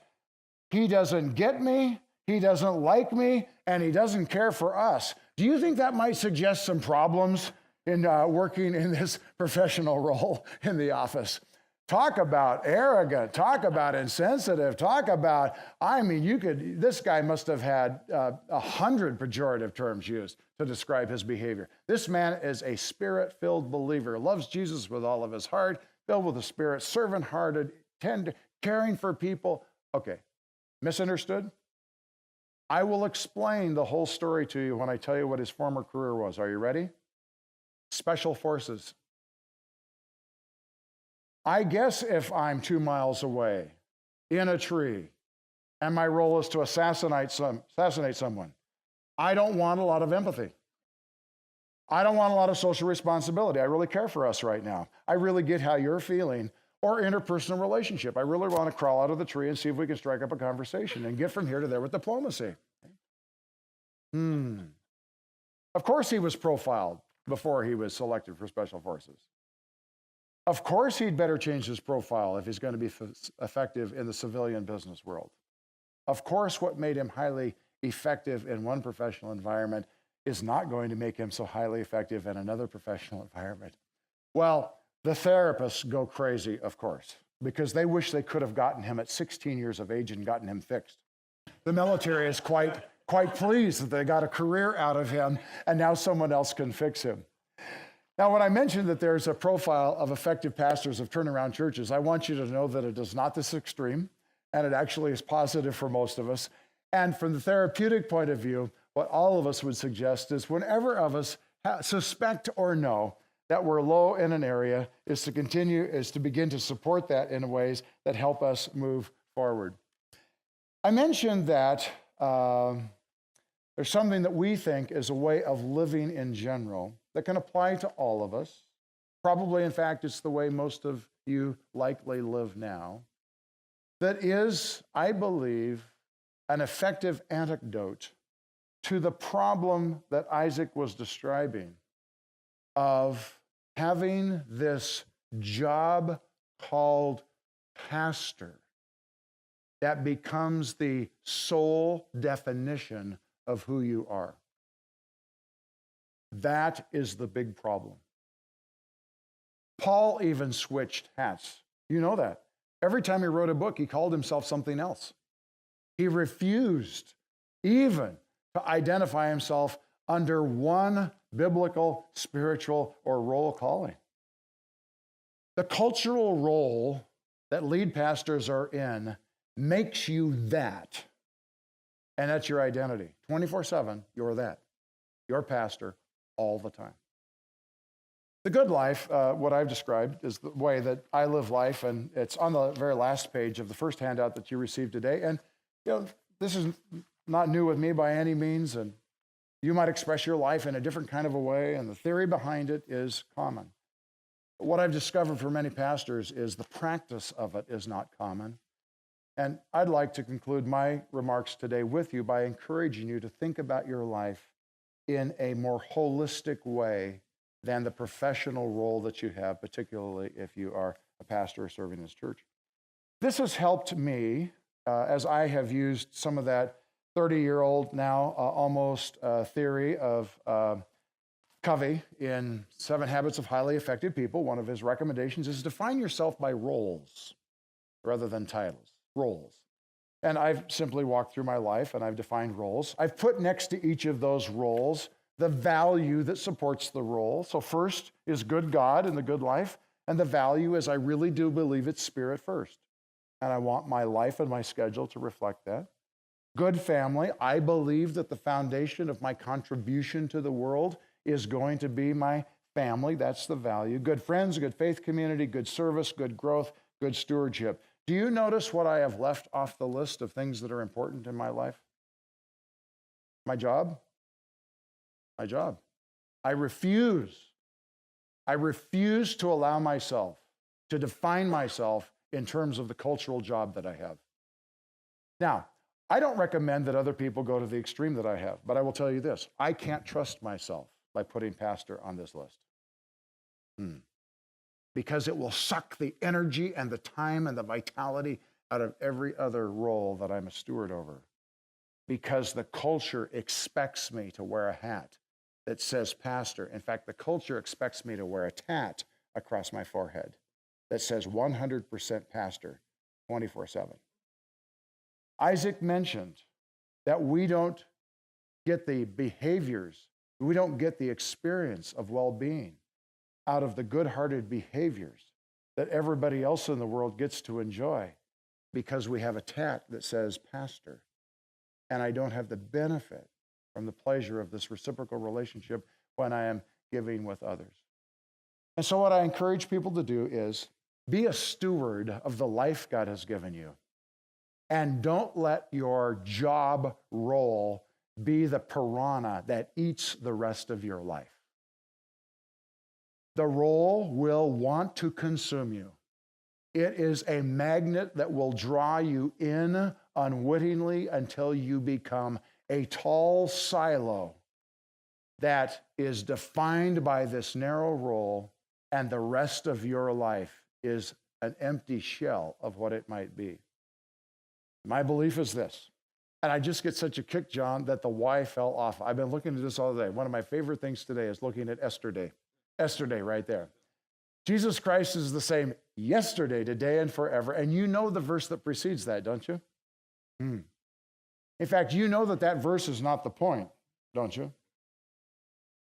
he doesn't get me, he doesn't like me, and he doesn't care for us. Do you think that might suggest some problems in working in this professional role in the office? Talk about arrogant, talk about insensitive, talk about, this guy must have had 100 pejorative terms used to describe his behavior. This man is a spirit-filled believer, loves Jesus with all of his heart, filled with the Spirit, servant-hearted, tender, caring for people. Okay, misunderstood? I will explain the whole story to you when I tell you what his former career was. Are you ready? Special Forces. I guess if I'm 2 miles away in a tree and my role is to assassinate someone, I don't want a lot of empathy. I don't want a lot of social responsibility. I really care for us right now. I really get how you're feeling. Or interpersonal relationship. I really want to crawl out of the tree and see if we can strike up a conversation and get from here to there with diplomacy. Of course he was profiled before he was selected for Special Forces. Of course he'd better change his profile if he's going to be effective in the civilian business world. Of course what made him highly effective in one professional environment is not going to make him so highly effective in another professional environment. Well, the therapists go crazy, of course, because they wish they could have gotten him at 16 years of age and gotten him fixed. The military is quite pleased that they got a career out of him and now someone else can fix him. Now, when I mentioned that there's a profile of effective pastors of turnaround churches, I want you to know that it is not this extreme, and it actually is positive for most of us. And from the therapeutic point of view, what all of us would suggest is whenever of us suspect or know that we're low in an area is to begin to support that in ways that help us move forward. I mentioned that there's something that we think is a way of living in general that can apply to all of us. Probably, in fact, it's the way most of you likely live now. That is, I believe, an effective antidote to the problem that Isaac was describing of having this job called pastor that becomes the sole definition of who you are. That is the big problem. Paul even switched hats. You know that. Every time he wrote a book, he called himself something else. He refused even to identify himself under one biblical, spiritual, or role calling. The cultural role that lead pastors are in makes you that. And that's your identity. 24/7, you're that. You're pastor all the time. The good life, what I've described, is the way that I live life, and it's on the very last page of the first handout that you received today. And this is not new with me by any means, and you might express your life in a different kind of a way, and the theory behind it is common. But what I've discovered for many pastors is the practice of it is not common. And I'd like to conclude my remarks today with you by encouraging you to think about your life in a more holistic way than the professional role that you have, particularly if you are a pastor serving in this church. This has helped me as I have used some of that 30-year-old now almost theory of Covey in 7 Habits of Highly Effective People. One of his recommendations is define yourself by roles rather than titles. Roles. And I've simply walked through my life and I've defined roles. I've put next to each of those roles the value that supports the role. So first is good God and the good life. And the value is I really do believe it's spirit first. And I want my life and my schedule to reflect that. Good family. I believe that the foundation of my contribution to the world is going to be my family. That's the value. Good friends, good faith community, good service, good growth, good stewardship. Do you notice what I have left off the list of things that are important in my life? My job. My job. I refuse I refuse to allow myself to define myself in terms of the cultural job that I have. Now, I don't recommend that other people go to the extreme that I have, but I will tell you this. I can't trust myself by putting pastor on this list. Because it will suck the energy and the time and the vitality out of every other role that I'm a steward over. Because the culture expects me to wear a hat that says pastor. In fact, the culture expects me to wear a tat across my forehead that says 100% pastor 24/7. Isaac mentioned that we don't get the behaviors, we don't get the experience of well-being out of the good-hearted behaviors that everybody else in the world gets to enjoy because we have a tat that says pastor. And I don't have the benefit from the pleasure of this reciprocal relationship when I am giving with others. And so what I encourage people to do is be a steward of the life God has given you. And don't let your job role be the piranha that eats the rest of your life. The role will want to consume you. It is a magnet that will draw you in unwittingly until you become a tall silo that is defined by this narrow role, and the rest of your life is an empty shell of what it might be. My belief is this, and I just get such a kick, John, that the why fell off. I've been looking at this all day. One of my favorite things today is looking at Esther Day. Esther Day right there. Jesus Christ is the same yesterday, today, and forever. And you know the verse that precedes that, don't you? In fact, you know that that verse is not the point, don't you?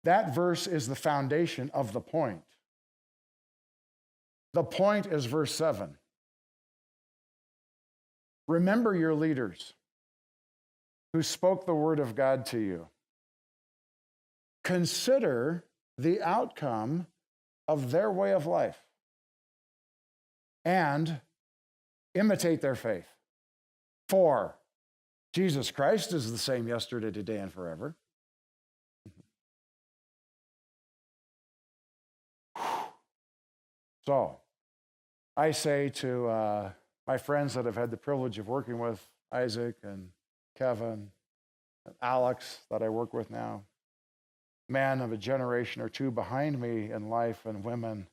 That verse is the foundation of the point. The point is verse 7. Remember your leaders who spoke the word of God to you. Consider the outcome of their way of life and imitate their faith. For Jesus Christ is the same yesterday, today, and forever. So, I say to my friends that I've had the privilege of working with, Isaac and Kevin and Alex that I work with now, man of a generation or two behind me in life and women,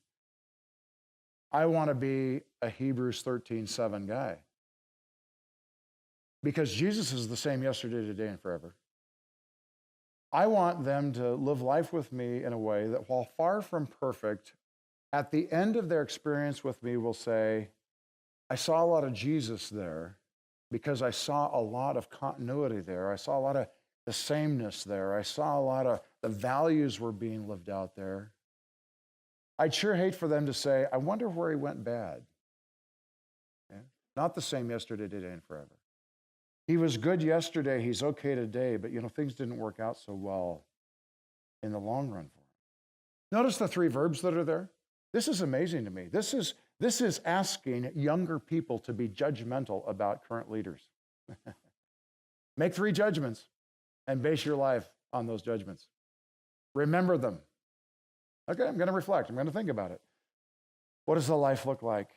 I want to be a Hebrews 13:7 guy. Because Jesus is the same yesterday, today, and forever. I want them to live life with me in a way that, while far from perfect, at the end of their experience with me will say, I saw a lot of Jesus there because I saw a lot of continuity there. I saw a lot of the sameness there. I saw a lot of the values were being lived out there. I'd sure hate for them to say, I wonder where he went bad. Okay? Not the same yesterday, today, and forever. He was good yesterday, he's okay today, but things didn't work out so well in the long run for him. Notice the three verbs that are there. This is amazing to me. This is asking younger people to be judgmental about current leaders. Make 3 judgments and base your life on those judgments. Remember them. Okay, I'm going to reflect. I'm going to think about it. What does the life look like?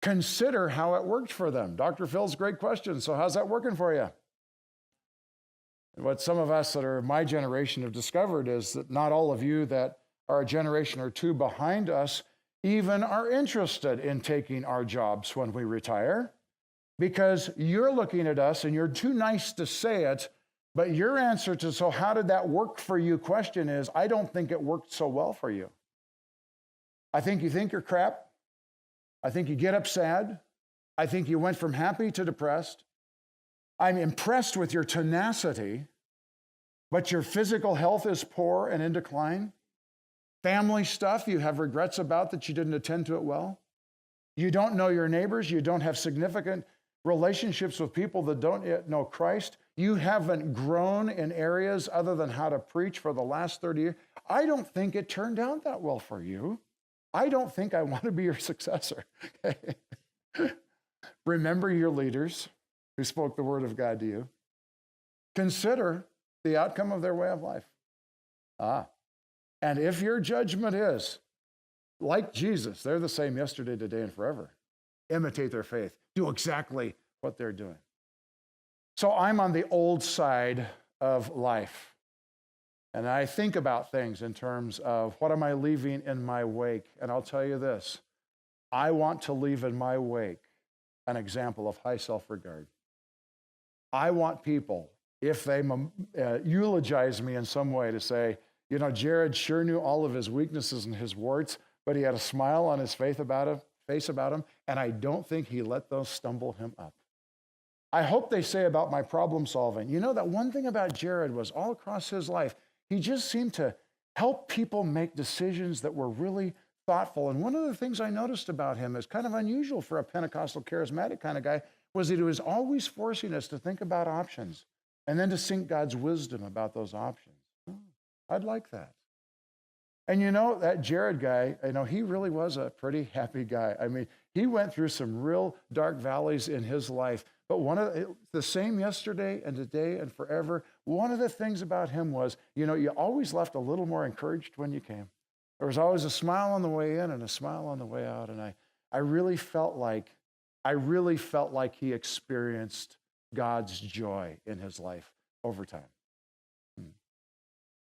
Consider how it worked for them. Dr. Phil's great question. So how's that working for you? And what some of us that are my generation have discovered is that not all of you that are a generation or two behind us even are interested in taking our jobs when we retire, because you're looking at us and you're too nice to say it, but your answer to, so how did that work for you question is, I don't think it worked so well for you. I think you're crap. I think you get up sad. I think you went from happy to depressed. I'm impressed with your tenacity, but your physical health is poor and in decline. Family stuff you have regrets about that you didn't attend to it well. You don't know your neighbors. You don't have significant relationships with people that don't yet know Christ. You haven't grown in areas other than how to preach for the last 30 years. I don't think it turned out that well for you. I don't think I want to be your successor. Remember your leaders who spoke the word of God to you. Consider the outcome of their way of life. And if your judgment is, like Jesus, they're the same yesterday, today, and forever, imitate their faith. Do exactly what they're doing. So I'm on the old side of life. And I think about things in terms of what am I leaving in my wake? And I'll tell you this, I want to leave in my wake an example of high self-regard. I want people, if they eulogize me in some way, to say, you know, Jared sure knew all of his weaknesses and his warts, but he had a smile on his face about him, and I don't think he let those stumble him up. I hope they say about my problem solving, you know, that one thing about Jared was all across his life, he just seemed to help people make decisions that were really thoughtful. And one of the things I noticed about him is kind of unusual for a Pentecostal charismatic kind of guy was that he was always forcing us to think about options and then to seek God's wisdom about those options. I'd like that. And you know, that Jared guy, you know, he really was a pretty happy guy. I mean, he went through some real dark valleys in his life, but the same yesterday and today and forever, one of the things about him was, you know, you always left a little more encouraged when you came. There was always a smile on the way in and a smile on the way out. And I really felt like he experienced God's joy in his life over time.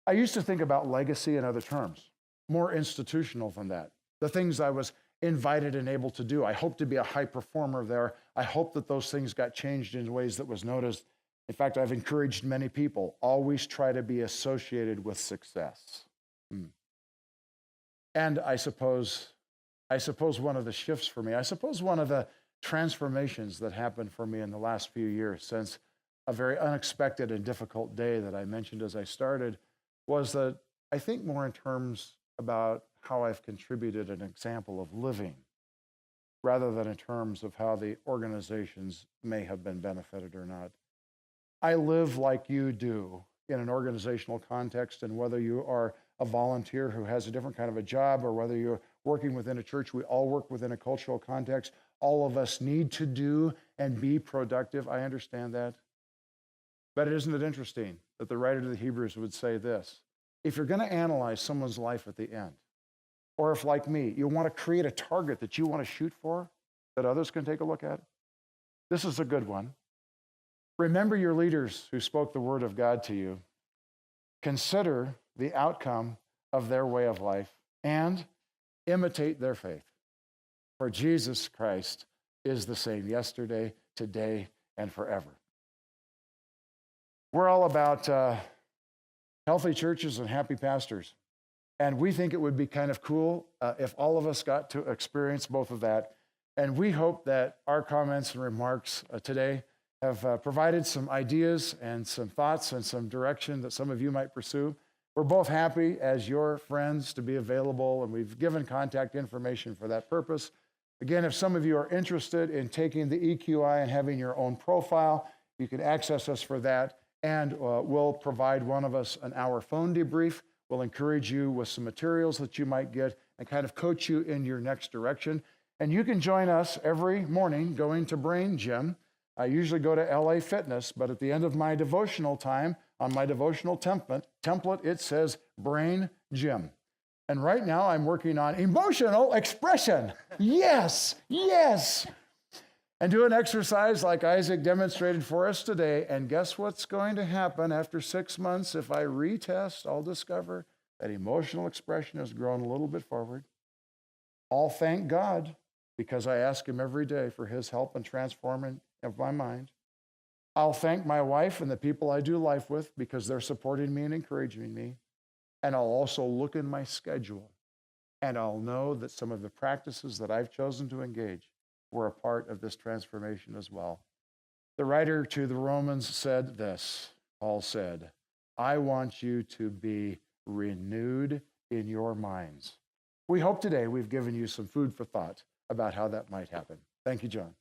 I used to think about legacy in other terms, more institutional than that. The things I was invited and able to do. I hope to be a high performer there. I hope that those things got changed in ways that was noticed. In fact, I've encouraged many people, always try to be associated with success. And I suppose one of the shifts for me, I suppose one of the transformations that happened for me in the last few years since a very unexpected and difficult day that I mentioned as I started was that I think more in terms about how I've contributed an example of living rather than in terms of how the organizations may have been benefited or not. I live like you do in an organizational context, and whether you are a volunteer who has a different kind of a job or whether you're working within a church, we all work within a cultural context. All of us need to do and be productive. I understand that. But isn't it interesting that the writer to the Hebrews would say this? If you're going to analyze someone's life at the end, or if, like me, you want to create a target that you want to shoot for that others can take a look at, this is a good one. Remember your leaders who spoke the word of God to you. Consider the outcome of their way of life and imitate their faith. For Jesus Christ is the same yesterday, today, and forever. We're all about healthy churches and happy pastors. And we think it would be kind of cool if all of us got to experience both of that. And we hope that our comments and remarks today have provided some ideas and some thoughts and some direction that some of you might pursue. We're both happy as your friends to be available, and we've given contact information for that purpose. Again, if some of you are interested in taking the EQI and having your own profile, you can access us for that. And we'll provide one of us an hour phone debrief. We'll encourage you with some materials that you might get and kind of coach you in your next direction. And you can join us every morning going to Brain Gym. I usually go to LA Fitness, but at the end of my devotional time, on my devotional template, it says Brain Gym. And right now I'm working on emotional expression. Yes, yes. And do an exercise like Isaac demonstrated for us today. And guess what's going to happen after 6 months? If I retest, I'll discover that emotional expression has grown a little bit forward. I'll thank God because I ask him every day for his help in transforming of my mind. I'll thank my wife and the people I do life with because they're supporting me and encouraging me. And I'll also look in my schedule and I'll know that some of the practices that I've chosen to engage were a part of this transformation as well. The writer to the Romans said this, Paul said, I want you to be renewed in your minds. We hope today we've given you some food for thought about how that might happen. Thank you, John.